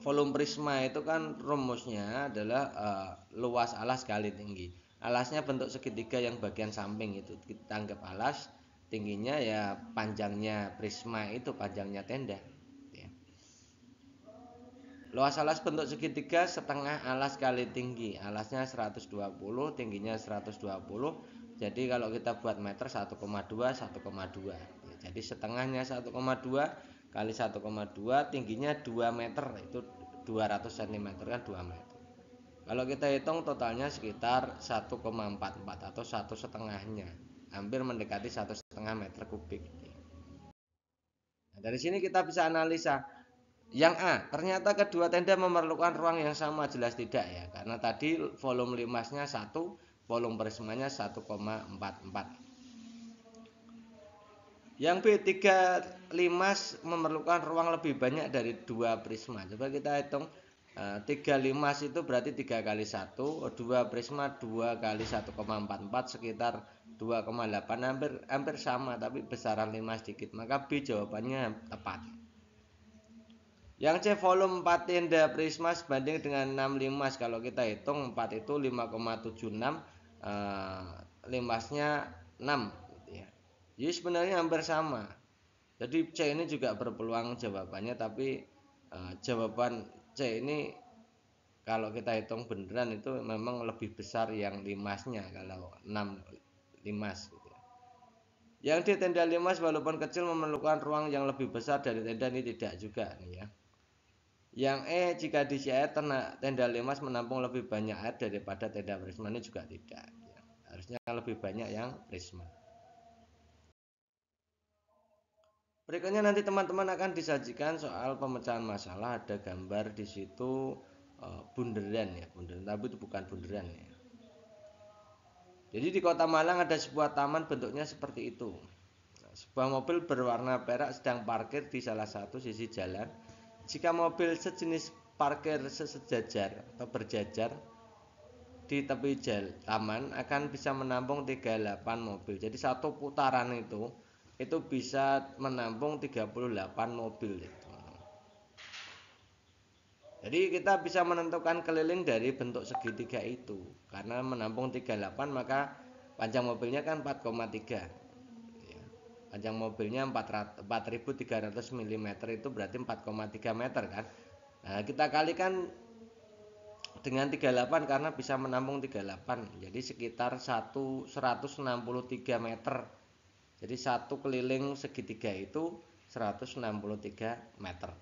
volume prisma itu kan rumusnya adalah luas alas kali tinggi. Alasnya bentuk segitiga yang bagian samping itu kita anggap alas, tingginya ya panjangnya prisma itu panjangnya tenda ya. Luas alas bentuk segitiga setengah alas kali tinggi. Alasnya 120, tingginya 120. Jadi kalau kita buat meter 1,2 1,2. Jadi setengahnya 1,2 kali 1,2, tingginya 2 meter, itu 200 cm kan 2 meter. Kalau kita hitung totalnya sekitar 1,44 atau 1,5-nya, hampir mendekati 1,5 meter kubik. Nah, dari sini kita bisa analisa. Yang A, ternyata kedua tenda memerlukan ruang yang sama. Jelas tidak ya, karena tadi volume limasnya 1, volume prismanya 1,44. Yang B, 3 limas memerlukan ruang lebih banyak dari 2 prisma. Coba kita hitung. 3 limas itu berarti 3 kali 1, 2 prisma 2 kali 1,44 sekitar 2,8, hampir sama tapi besaran limas sedikit. Maka B jawabannya tepat. Yang C, volume 4 tenda prisma sebanding dengan 6 limas. Kalau kita hitung 4 itu 5,76, limasnya 6 gitu ya. Jadi sebenarnya hampir sama. Jadi C ini juga berpeluang jawabannya, tapi jawaban C ini kalau kita hitung beneran itu memang lebih besar yang limasnya kalau 6 limas gitu ya. Yang di tenda limas walaupun kecil memerlukan ruang yang lebih besar dari tenda ini tidak juga nih ya. Yang E, jika diisi air tenda limas menampung lebih banyak air daripada tenda prisma, ini juga tidak ya. Harusnya lebih banyak yang prisma. Berikutnya nanti teman-teman akan disajikan soal pemecahan masalah, ada gambar di situ bunderan ya, bunderan, tapi itu bukan bunderan ya. Jadi di Kota Malang ada sebuah taman bentuknya seperti itu. Sebuah mobil berwarna perak sedang parkir di salah satu sisi jalan. Jika mobil sejenis parkir sejajar atau berjajar, di tepi taman akan bisa menampung 38 mobil. Jadi satu putaran itu bisa menampung 38 mobil itu. Jadi kita bisa menentukan keliling dari bentuk segitiga itu. Karena menampung 38 maka panjang mobilnya kan 4,3. Ya. Panjang mobilnya 4300 mm itu berarti 4,3 meter kan. Nah, kita kalikan dengan 38 karena bisa menampung 38. Jadi sekitar 163 meter. Jadi satu keliling segitiga itu 163 meter.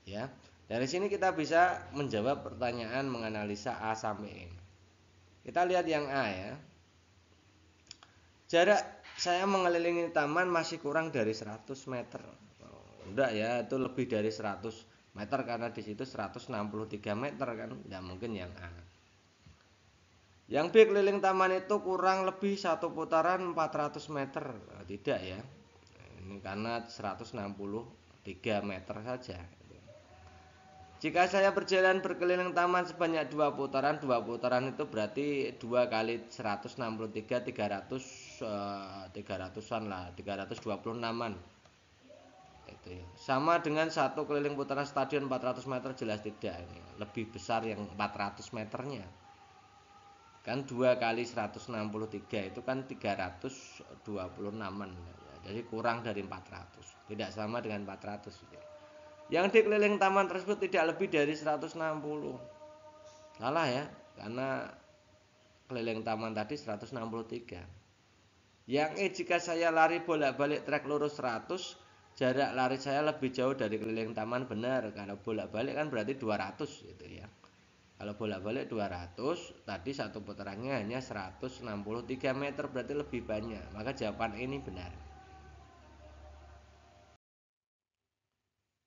Ya, dari sini kita bisa menjawab pertanyaan menganalisa A sampai E. Kita lihat yang A ya. Jarak saya mengelilingi taman masih kurang dari 100 meter. Enggak ya, itu lebih dari 100 meter karena di situ 163 meter kan. Enggak mungkin yang A. Yang B, keliling taman itu kurang lebih satu putaran 400 meter. Nah, tidak ya. Ini karena 163 meter saja. Jika saya berkeliling taman sebanyak 2 putaran itu berarti 2 kali 163 300-an lah, 326-an. Itu ya. Sama dengan satu keliling putaran stadion 400 meter, jelas tidak ini. Lebih besar yang 400 meternya. Kan 2 kali 163 itu kan 326-an. Jadi kurang dari 400. Tidak sama dengan 400 gitu. Yang di keliling taman tersebut tidak lebih dari 160. Salah ya, karena keliling taman tadi 163. Yang E, jika saya lari bolak-balik trek lurus 100, jarak lari saya lebih jauh dari keliling taman. Benar, kalau bolak-balik kan berarti 200 gitu ya. Kalau bolak-balik 200, tadi satu putarannya hanya 163 meter, berarti lebih banyak. Maka jawaban ini benar.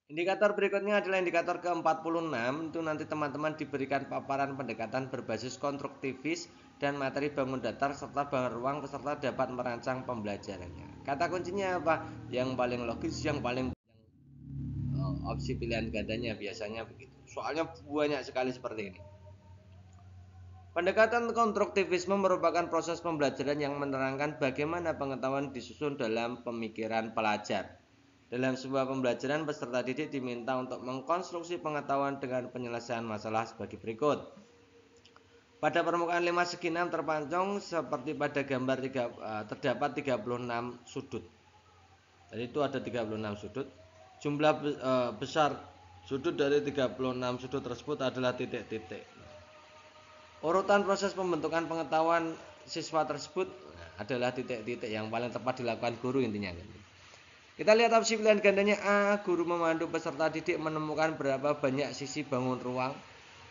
Indikator berikutnya adalah indikator ke-46. Itu nanti teman-teman diberikan paparan pendekatan berbasis konstruktivis dan materi bangun datar serta bangun ruang peserta dapat merancang pembelajarannya. Kata kuncinya apa? Yang paling logis, yang paling opsi pilihan gandanya biasanya begitu. Soalnya banyak sekali seperti ini. Pendekatan konstruktivisme merupakan proses pembelajaran yang menerangkan bagaimana pengetahuan disusun dalam pemikiran pelajar. Dalam sebuah pembelajaran, peserta didik diminta untuk mengkonstruksi pengetahuan dengan penyelesaian masalah sebagai berikut. Pada permukaan 5 segi 6 terpancung seperti pada gambar terdapat 36 sudut. Jadi itu ada 36 sudut. Jumlah besar sudut dari 36 sudut tersebut adalah titik-titik. Urutan proses pembentukan pengetahuan siswa tersebut adalah titik-titik yang paling tepat dilakukan guru intinya. Kita lihat opsi pilihan gandanya A. Guru memandu peserta didik menemukan berapa banyak sisi bangun ruang.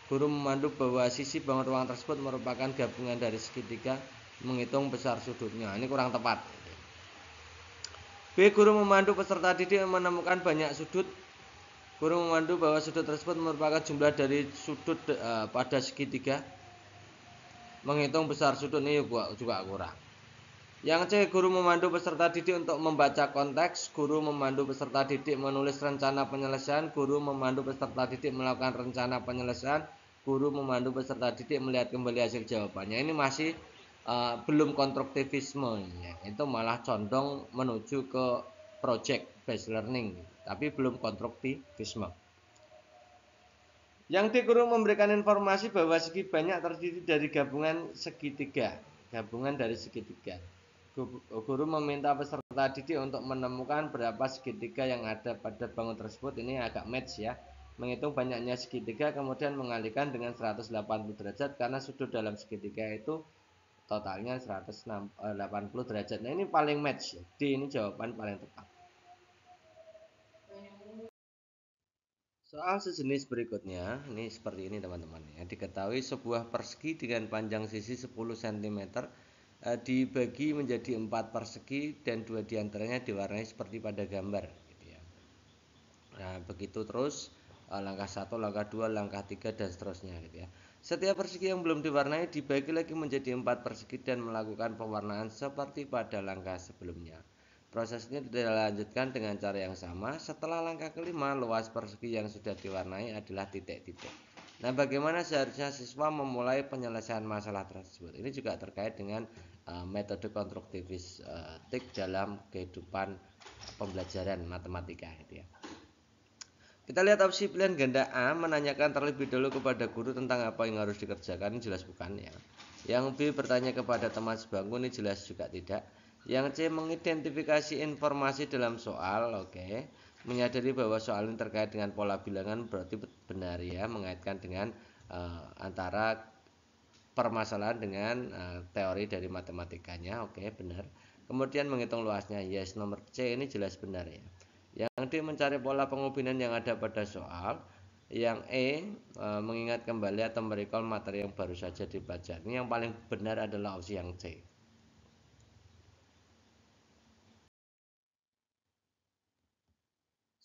Guru memandu bahwa sisi bangun ruang tersebut merupakan gabungan dari segitiga, menghitung besar sudutnya. Ini kurang tepat. B. Guru memandu peserta didik menemukan banyak sudut. Guru memandu bahwa sudut tersebut merupakan jumlah dari sudut pada segitiga, menghitung besar sudut. Ini juga kurang. Yang C, guru memandu peserta didik untuk membaca konteks. Guru memandu peserta didik menulis rencana penyelesaian. Guru memandu peserta didik melakukan rencana penyelesaian. Guru memandu peserta didik melihat kembali hasil jawabannya. Ini masih belum konstruktivisme. Itu malah condong menuju ke project based learning, tapi belum konstruktivisme. Yang D, guru memberikan informasi bahwa segi banyak terdiri dari gabungan segitiga. Gabungan dari segitiga. Guru meminta peserta didik untuk menemukan berapa segitiga yang ada pada bangun tersebut. Ini agak match ya. Menghitung banyaknya segitiga kemudian mengalihkan dengan 180 derajat karena sudut dalam segitiga itu totalnya 180 derajat. Nah, ini paling match. D ini jawaban paling tepat. Soal sejenis berikutnya, ini seperti ini teman-teman ya. Diketahui sebuah persegi dengan panjang sisi 10 cm dibagi menjadi 4 persegi dan 2 diantaranya diwarnai seperti pada gambar gitu ya. Nah, begitu terus langkah 1, langkah 2, langkah 3 dan seterusnya gitu ya. Setiap persegi yang belum diwarnai dibagi lagi menjadi 4 persegi dan melakukan pewarnaan seperti pada langkah sebelumnya. Proses ini dilanjutkan dengan cara yang sama. Setelah langkah kelima, luas persegi yang sudah diwarnai adalah titik-titik. Nah, bagaimana seharusnya siswa memulai penyelesaian masalah tersebut? Ini juga terkait dengan metode konstruktivistik dalam kehidupan pembelajaran matematika gitu ya. Kita lihat opsi pilihan ganda A, menanyakan terlebih dahulu kepada guru tentang apa yang harus dikerjakan, ini jelas bukan ya. Yang B, bertanya kepada teman sebangku, ini jelas juga tidak. Yang C, mengidentifikasi informasi dalam soal, oke. Menyadari bahwa soal ini terkait dengan pola bilangan, berarti benar ya, mengaitkan dengan antara permasalahan dengan teori dari matematikanya, oke, benar. Kemudian menghitung luasnya, yes, nomor C ini jelas benar ya. Yang D, mencari pola pengubinan yang ada pada soal. Yang E, mengingat kembali atau merecall materi yang baru saja dipelajari. Yang paling benar adalah opsi yang C.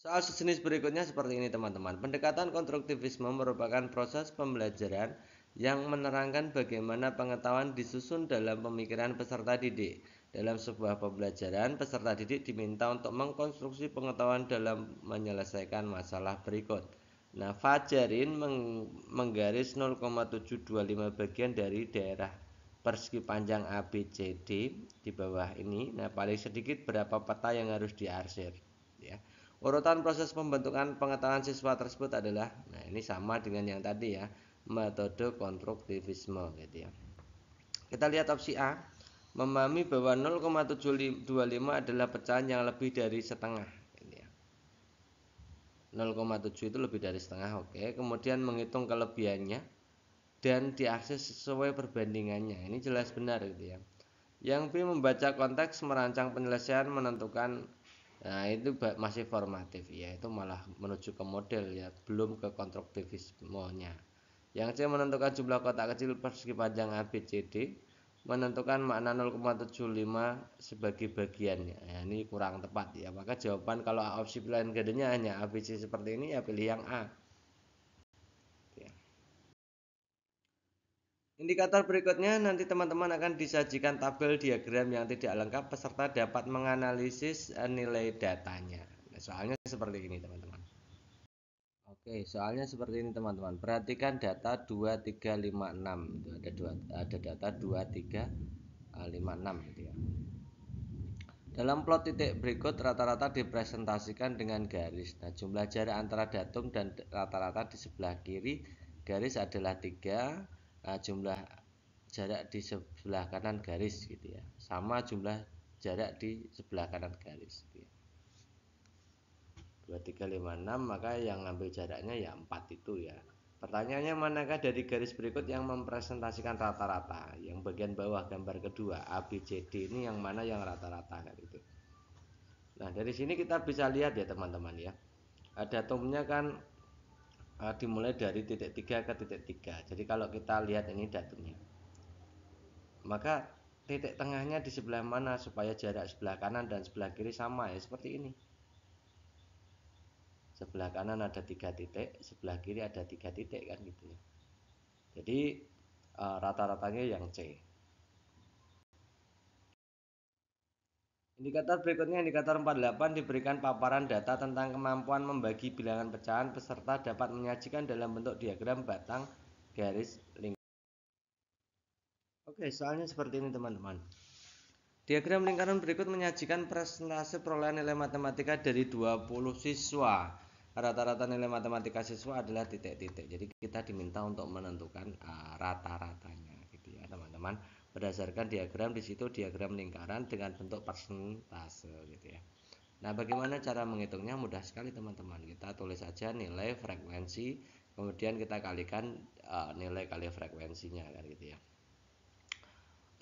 Soal sejenis berikutnya seperti ini teman-teman. Pendekatan konstruktivisme merupakan proses pembelajaran yang menerangkan bagaimana pengetahuan disusun dalam pemikiran peserta didik. Dalam sebuah pembelajaran, peserta didik diminta untuk mengkonstruksi pengetahuan dalam menyelesaikan masalah berikut. Nah, Fajarin menggaris 0,725 bagian dari daerah persegi panjang ABCD di bawah ini. Nah, paling sedikit berapa peta yang harus diarsir ya. Urutan proses pembentukan pengetahuan siswa tersebut adalah, nah ini sama dengan yang tadi ya, metode konstruktivisme gitu ya. Kita lihat opsi A, memahami bahwa 0,725 adalah pecahan yang lebih dari setengah gitu ya. 0,7 itu lebih dari setengah, oke. Kemudian menghitung kelebihannya dan diakses sesuai perbandingannya. Ini jelas benar gitu ya. Yang B, membaca konteks, merancang penyelesaian, menentukan. Nah, itu masih formatif ya, itu malah menuju ke model ya, belum ke konstruktivismenya. Yang C, menentukan jumlah kotak kecil persegi panjang ABCD, menentukan makna 0,75 sebagai bagiannya. Ya, ini kurang tepat ya. Maka jawaban kalau opsi pilihan gandanya hanya ABC seperti ini ya pilih yang A. Ya. Indikator berikutnya nanti teman-teman akan disajikan tabel diagram yang tidak lengkap, peserta dapat menganalisis nilai datanya. Nah, soalnya seperti ini teman-teman. Oke, soalnya seperti ini teman-teman. Perhatikan data 2356 itu ada data 2356 gitu ya. Dalam plot titik berikut rata-rata dipresentasikan dengan garis. Nah, jumlah jarak antara datum dan rata-rata di sebelah kiri garis adalah 3. Nah, jumlah jarak di sebelah kanan garis gitu ya. Sama jumlah jarak di sebelah kanan garis gitu ya. 2356, maka yang ngambil jaraknya ya 4 itu ya. Pertanyaannya, manakah dari garis berikut yang mempresentasikan rata-rata? Yang bagian bawah gambar kedua ABCD ini yang mana yang rata-rata kan itu. Nah, dari sini kita bisa lihat ya teman-teman ya. Datumnya kan dimulai dari titik 3 ke titik 3. Jadi kalau kita lihat ini datumnya, maka titik tengahnya di sebelah mana supaya jarak sebelah kanan dan sebelah kiri sama ya, seperti ini. Sebelah kanan ada 3 titik, sebelah kiri ada 3 titik kan gitu ya. Jadi rata-ratanya yang C. Indikator berikutnya, indikator 48, diberikan paparan data tentang kemampuan membagi bilangan pecahan, peserta dapat menyajikan dalam bentuk diagram batang garis lingkaran. Oke, soalnya seperti ini teman-teman. Diagram lingkaran berikut menyajikan presentase perolehan nilai matematika dari 20 siswa. Rata-rata nilai matematika siswa adalah titik-titik. Jadi kita diminta untuk menentukan rata-ratanya gitu ya, teman-teman. Berdasarkan diagram di situ diagram lingkaran dengan bentuk persentase gitu ya. Nah, bagaimana cara menghitungnya? Mudah sekali teman-teman. Kita tulis saja nilai frekuensi, kemudian kita kalikan nilai kali frekuensinya kan gitu ya.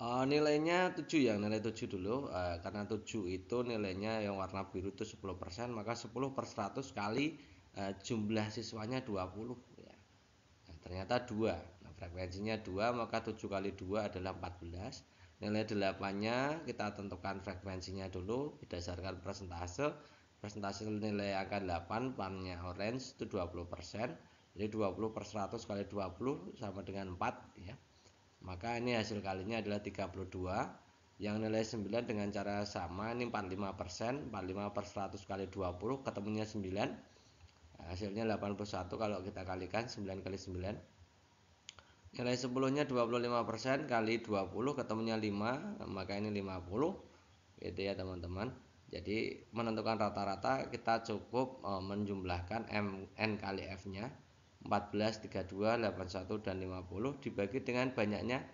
Nilainya 7 ya, nilai 7 dulu, karena 7 itu nilainya yang warna biru itu 10%, maka 10 per 100 kali jumlah siswanya 20 ya. Nah, ternyata 2. Nah, frekuensinya 2, maka 7 kali 2 adalah 14. Nilai 8-nya kita tentukan frekuensinya dulu berdasarkan persentase. Persentase nilai angka 8 warnanya orange itu 20%. Jadi 20 per 100 kali 20 sama dengan 4 ya. Maka ini hasil kalinya adalah 32. Yang nilai 9 dengan cara sama, ini 45%. 45 per 100 kali 20 ketemunya 9. Hasilnya 81 kalau kita kalikan 9 kali 9. Nilai 10-nya 25% kali 20 ketemunya 5, maka ini 50. Gitu ya teman-teman. Jadi menentukan rata-rata kita cukup menjumlahkan n kali f-nya 14, 32, 81 dan 50 dibagi dengan banyaknya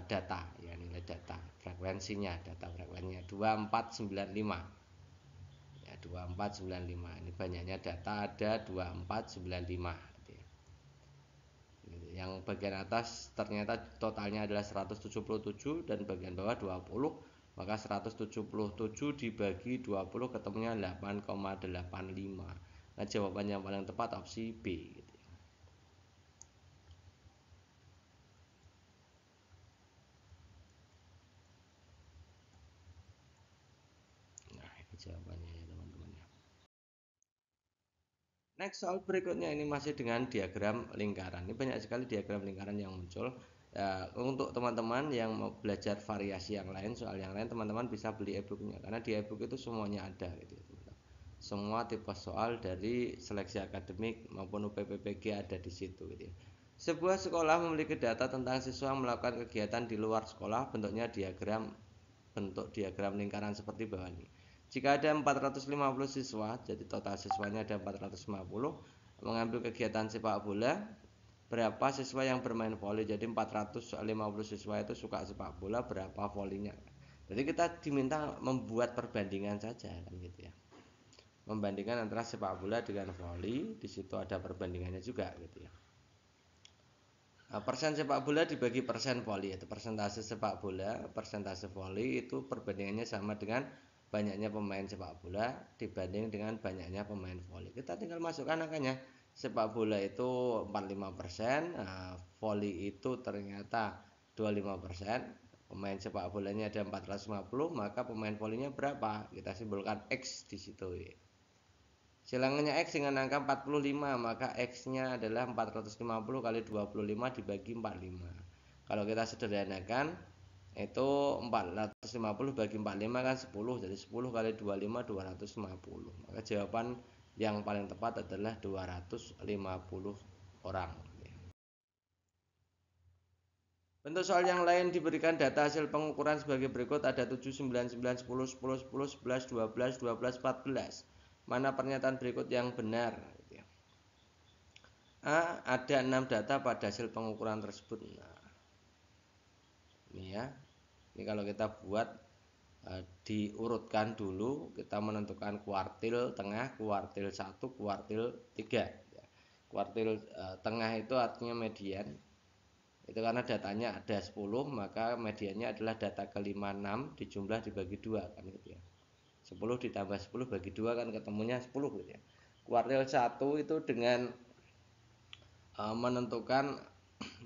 data, ya nilai data, frekuensinya, data frekuensinya 2495. Ya 2495. Ini banyaknya data ada 2495. Yang bagian atas ternyata totalnya adalah 177 dan bagian bawah 20, maka 177 dibagi 20 ketemunya 8,85. Nah, jawaban yang paling tepat opsi B gitu ya. Nah, ini jawabannya ya teman-teman ya. Next soal berikutnya ini masih dengan diagram lingkaran. Ini banyak sekali diagram lingkaran yang muncul. Ya, untuk teman-teman yang mau belajar variasi yang lain, soal yang lain, teman-teman bisa beli e-booknya karena di e-book itu semuanya ada gitu ya. Semua tipe soal dari seleksi akademik maupun UPPPG ada di situ gitu ya. Sebuah sekolah memiliki data tentang siswa melakukan kegiatan di luar sekolah, bentuknya bentuk diagram lingkaran seperti bawah ini. Jika ada 450 siswa, jadi total siswanya ada 450, mengambil kegiatan sepak bola, berapa siswa yang bermain voli? Jadi 450 siswa itu suka sepak bola, berapa volinya? Jadi kita diminta membuat perbandingan saja kan gitu ya. Membandingkan antara sepak bola dengan voli, di situ ada perbandingannya juga gitu ya. Nah, persen sepak bola dibagi persen voli, itu persentase sepak bola, persentase voli itu perbandingannya sama dengan banyaknya pemain sepak bola dibanding dengan banyaknya pemain voli. Kita tinggal masukkan angkanya. Sepak bola itu 45%, nah, voli itu ternyata 25%. Pemain sepak bolanya ada 450, maka pemain volinya berapa? Kita simbolkan X di situ. Silangannya X dengan angka 45, maka X-nya adalah 450 kali 25 dibagi 45. Kalau kita sederhanakan, itu 450 bagi 45 kan 10, jadi 10 kali 25 250. Maka jawaban yang paling tepat adalah 250 orang. Bentuk soal yang lain diberikan data hasil pengukuran sebagai berikut, ada 7, 9, 9, 10, 10, 10, 11, 12, 12, 14. Mana pernyataan berikut yang benar? A. Ada 6 data pada hasil pengukuran tersebut. Nah, ini ya. Ini kalau kita buat diurutkan dulu, kita menentukan kuartil tengah, kuartil 1, kuartil 3. Kuartil tengah itu artinya median. Itu karena datanya ada 10, maka mediannya adalah data kelima 6 dijumlah dibagi 2 kan gitu ya. 10 ditambah 10 bagi 2 kan ketemunya 10 gitu ya. Kuartil 1 itu dengan menentukan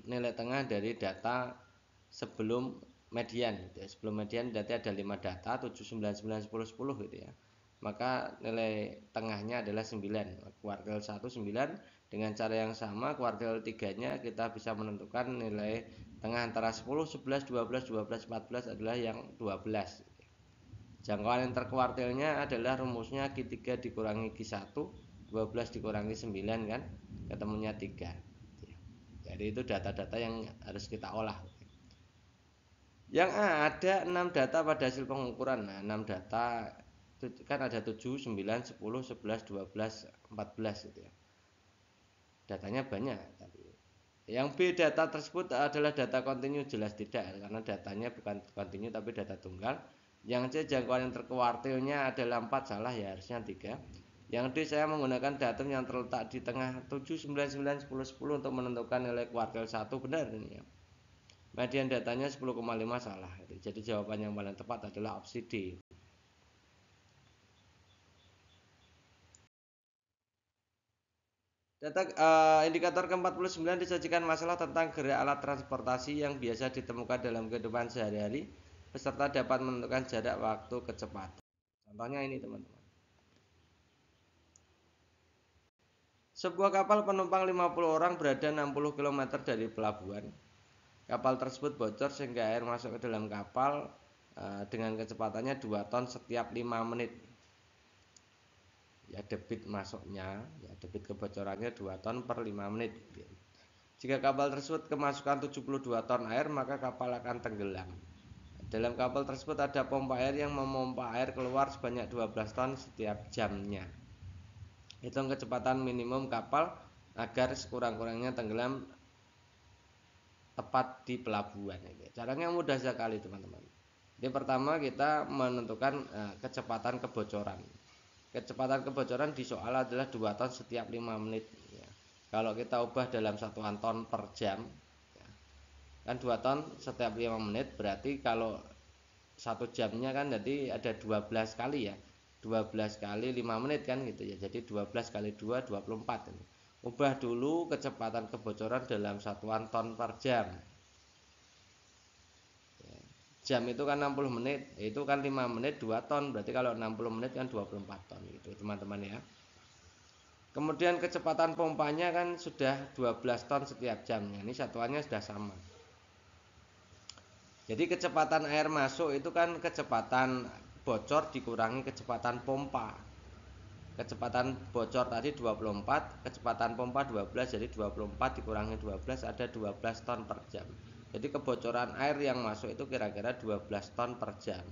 nilai tengah dari data sebelum median gitu ya. Sebelum median berarti ada 5 data 7, 9, 9, 10, 10 gitu ya. Maka nilai tengahnya adalah 9. Kuartil 1 9. Dengan cara yang sama kuartil 3-nya kita bisa menentukan nilai tengah antara 10, 11, 12, 12, 14 adalah yang 12. Jangkauan interkuartilnya adalah rumusnya Q3 dikurangi Q1, 12 dikurangi 9 kan, ketemunya 3. Jadi itu data-data yang harus kita olah. Yang A, ada 6 data pada hasil pengukuran. Nah, 6 data kan ada 7, 9, 10, 11, 12, 14 gitu ya. Datanya banyak tapi yang B, data tersebut adalah data kontinu, jelas tidak karena datanya bukan kontinu tapi data tunggal. Yang C, jangkauan interkuartilnya adalah 4, salah ya, harusnya 3. Yang D, saya menggunakan datum yang terletak di tengah 7, 9, 9, 10, 10 untuk menentukan nilai kuartil 1, benar ini ya. Median datanya 10,5, salah. Jadi jawaban yang paling tepat adalah opsi D. Data indikator ke-49 disajikan masalah tentang gerak alat transportasi yang biasa ditemukan dalam kehidupan sehari-hari. Peserta dapat menentukan jarak waktu kecepatan. Contohnya ini teman-teman. Sebuah kapal penumpang 50 orang berada 60 km dari pelabuhan. Kapal tersebut bocor sehingga air masuk ke dalam kapal dengan kecepatannya 2 ton setiap 5 menit. Ya, ya, debit masuknya, ya, debit kebocorannya 2 ton per 5 menit. Jika kapal tersebut kemasukan 72 ton air, maka kapal akan tenggelam. Dalam kapal tersebut ada pompa air yang memompa air keluar sebanyak 12 ton setiap jamnya. Hitung kecepatan minimum kapal agar sekurang-kurangnya tenggelam tepat di pelabuhan. Caranya mudah sekali teman-teman. Jadi pertama kita menentukan kecepatan kebocoran. Kecepatan kebocoran di soal adalah 2 ton setiap 5 menit. Ya. Kalau kita ubah dalam satuan ton per jam, ya, kan 2 ton setiap 5 menit, berarti kalau 1 jamnya kan jadi ada 12 kali ya. 12 kali 5 menit kan gitu ya. Jadi 12 kali 2 24 ini. Ubah dulu kecepatan kebocoran dalam satuan ton per jam. Jam itu kan 60 menit, itu kan 5 menit 2 ton, berarti kalau 60 menit kan 24 ton gitu teman-teman ya. Kemudian kecepatan pompanya kan sudah 12 ton setiap jamnya, ini satuannya sudah sama. Jadi kecepatan air masuk itu kan kecepatan bocor dikurangi kecepatan pompa. Kecepatan bocor tadi 24, kecepatan pompa 12, jadi 24 dikurangi 12 ada 12 ton per jam. Jadi kebocoran air yang masuk itu kira-kira 12 ton per jam.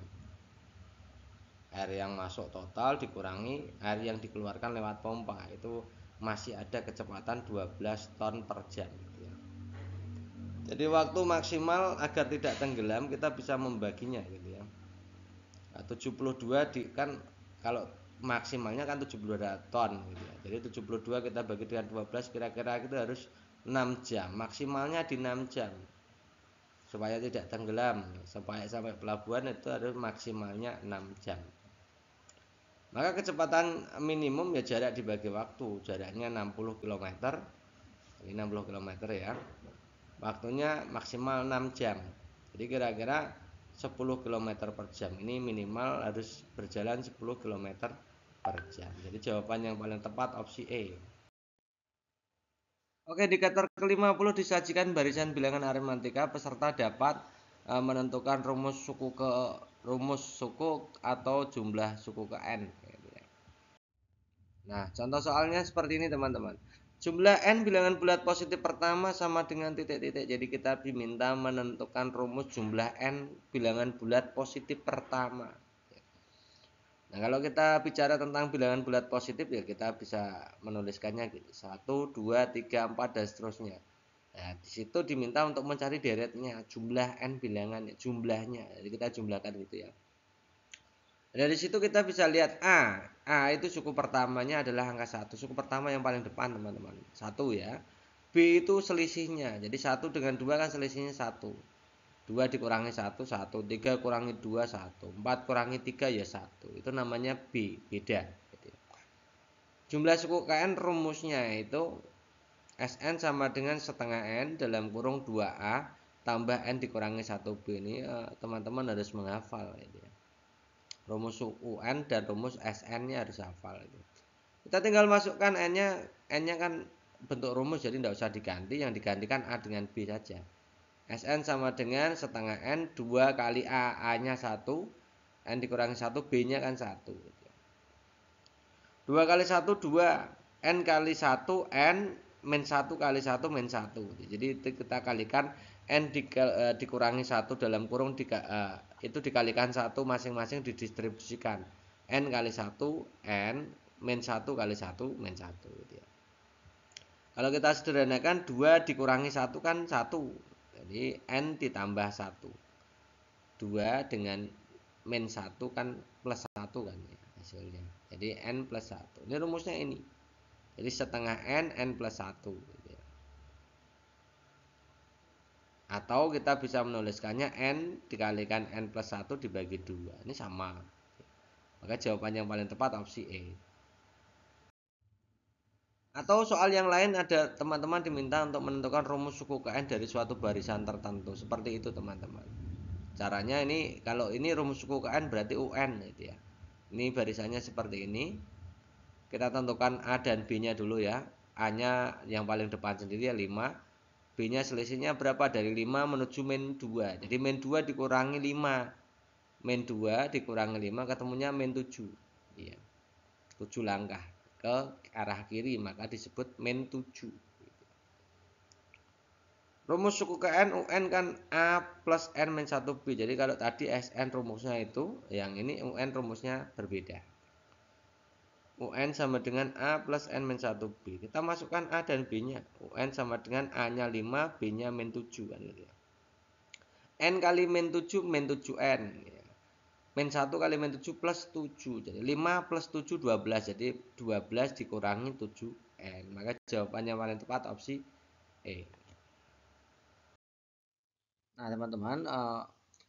Air yang masuk total dikurangi air yang dikeluarkan lewat pompa, itu masih ada kecepatan 12 ton per jam. Jadi waktu maksimal agar tidak tenggelam kita bisa membaginya gitu ya. 72 kan kalau maksimalnya kan 72 ton gitu ya. Jadi 72 kita bagi dengan 12 kira-kira kita harus 6 jam. Maksimalnya di 6 jam. Supaya tidak tenggelam, supaya sampai pelabuhan itu harus maksimalnya 6 jam. Maka kecepatan minimum ya jarak dibagi waktu, jaraknya 60 km. Ini 60 km ya. Waktunya maksimal 6 jam. Jadi kira-kira 10 km per jam. Ini minimal harus berjalan 10 km per jam. Jadi jawaban yang paling tepat opsi E. Oke, di indikator ke-50 disajikan barisan bilangan aritmatika. Peserta dapat menentukan rumus suku atau jumlah suku ke n. Nah, contoh soalnya seperti ini teman-teman. Jumlah n bilangan bulat positif pertama sama dengan titik-titik. Jadi kita diminta menentukan rumus jumlah n bilangan bulat positif pertama. Nah, kalau kita bicara tentang bilangan bulat positif ya kita bisa menuliskannya gitu. 1, 2, 3, 4 dan seterusnya. Nah, di situ diminta untuk mencari deretnya, jumlah n bilangan, jumlahnya. Jadi kita jumlahkan gitu ya. Dari situ kita bisa lihat A itu suku pertamanya adalah angka 1. Suku pertama yang paling depan teman-teman. 1 ya. B itu selisihnya. Jadi 1 dengan 2 kan selisihnya 1. 2 dikurangi 1, 1, 3 kurangi 2, 1, 4 kurangi 3 ya 1. Itu namanya B, beda. Jumlah suku KN rumusnya itu SN sama dengan setengah N dalam kurung 2A tambah N dikurangi 1B. Ini teman-teman harus menghafal. Rumus suku N dan rumus SN-nya harus hafal. Kita tinggal masukkan N-nya kan bentuk rumus jadi tidak usah diganti. Yang digantikan A dengan B saja. Sn sama dengan setengah N 2 kali A, A nya 1, N dikurangi 1, B nya kan 1. 2 kali 1, 2, N kali 1, N min 1 kali 1 min 1. Jadi kita kalikan N dikurangi 1 dalam kurung itu dikalikan 1 masing-masing didistribusikan. N kali 1, N min 1 kali 1 min 1. Kalau kita sederhanakan 2 dikurangi 1 kan 1. Jadi N ditambah 1. 2 dengan min 1 kan plus 1 kan ya, hasilnya. Jadi N plus 1. Ini rumusnya ini. Jadi setengah N plus 1 gitu ya. Atau kita bisa menuliskannya N dikalikan N plus 1 dibagi 2. Ini sama. Maka jawaban yang paling tepat opsi E. Atau soal yang lain ada teman-teman diminta untuk menentukan rumus suku KN dari suatu barisan tertentu. Seperti itu teman-teman. Caranya ini kalau ini rumus suku KN berarti UN gitu ya. Ini barisannya seperti ini. Kita tentukan A dan B-nya dulu ya. A-nya yang paling depan sendiri ya 5. B-nya selisihnya berapa? Dari 5 menuju min 2. Jadi min 2 dikurangi 5. Min 2 dikurangi 5 ketemunya min 7. Iya. 7 langkah. ke arah kiri, maka disebut min 7. Rumus suku ke N UN kan A plus N min 1B. Jadi kalau tadi SN rumusnya itu, yang ini UN rumusnya berbeda. UN sama dengan A plus N min 1B. Kita masukkan A dan B-nya. UN sama dengan A-nya 5, B-nya min 7 kan gitu ya. N kali min 7 min 7N ya. Min 1 kali min 7 plus 7. Jadi 5 plus 7 12. Jadi 12 dikurangi 7N. Maka jawabannya paling tepat opsi E. Nah, teman-teman,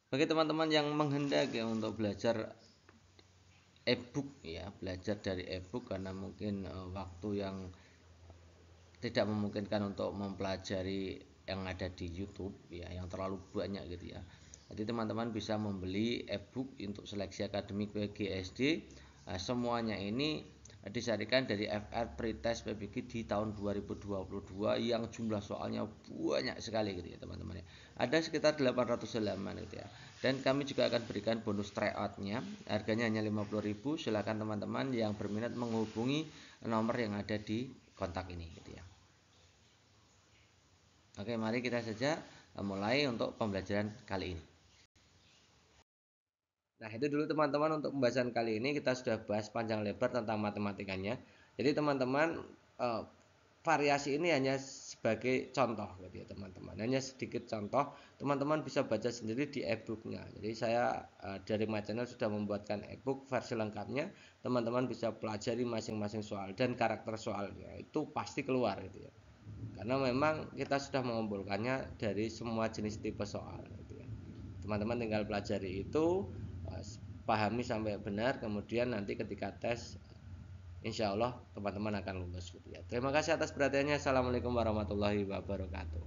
bagi teman-teman yang menghendaki untuk belajar e-book ya, belajar dari e-book karena mungkin waktu yang tidak memungkinkan untuk mempelajari yang ada di YouTube ya, yang terlalu banyak gitu ya. Jadi teman-teman bisa membeli e-book untuk seleksi akademik PGSD. Semuanya ini disarikan dari FR Pretest PBG di tahun 2022 yang jumlah soalnya banyak sekali gitu ya teman-teman ya. Ada sekitar 800 halaman gitu ya. Dan kami juga akan berikan bonus tryout-nya. Harganya hanya 50.000. Silakan teman-teman yang berminat menghubungi nomor yang ada di kontak ini gitu ya. Oke, mari kita saja mulai untuk pembelajaran kali ini. Nah, itu dulu teman-teman untuk pembahasan kali ini. Kita sudah bahas panjang lebar tentang matematikanya. Jadi teman-teman, variasi ini hanya sebagai contoh gitu ya teman-teman. Hanya sedikit contoh, teman-teman bisa baca sendiri di e-booknya. Jadi saya dari My Channel sudah membuatkan e-book versi lengkapnya. Teman-teman bisa pelajari masing-masing soal dan karakter soalnya. Itu pasti keluar gitu ya. Karena memang kita sudah mengumpulkannya dari semua jenis tipe soal gitu ya. Teman-teman tinggal pelajari itu, pahami sampai benar, kemudian nanti ketika tes insya Allah teman-teman akan lulus gitu ya. Terima kasih atas perhatiannya. Assalamualaikum warahmatullahi wabarakatuh.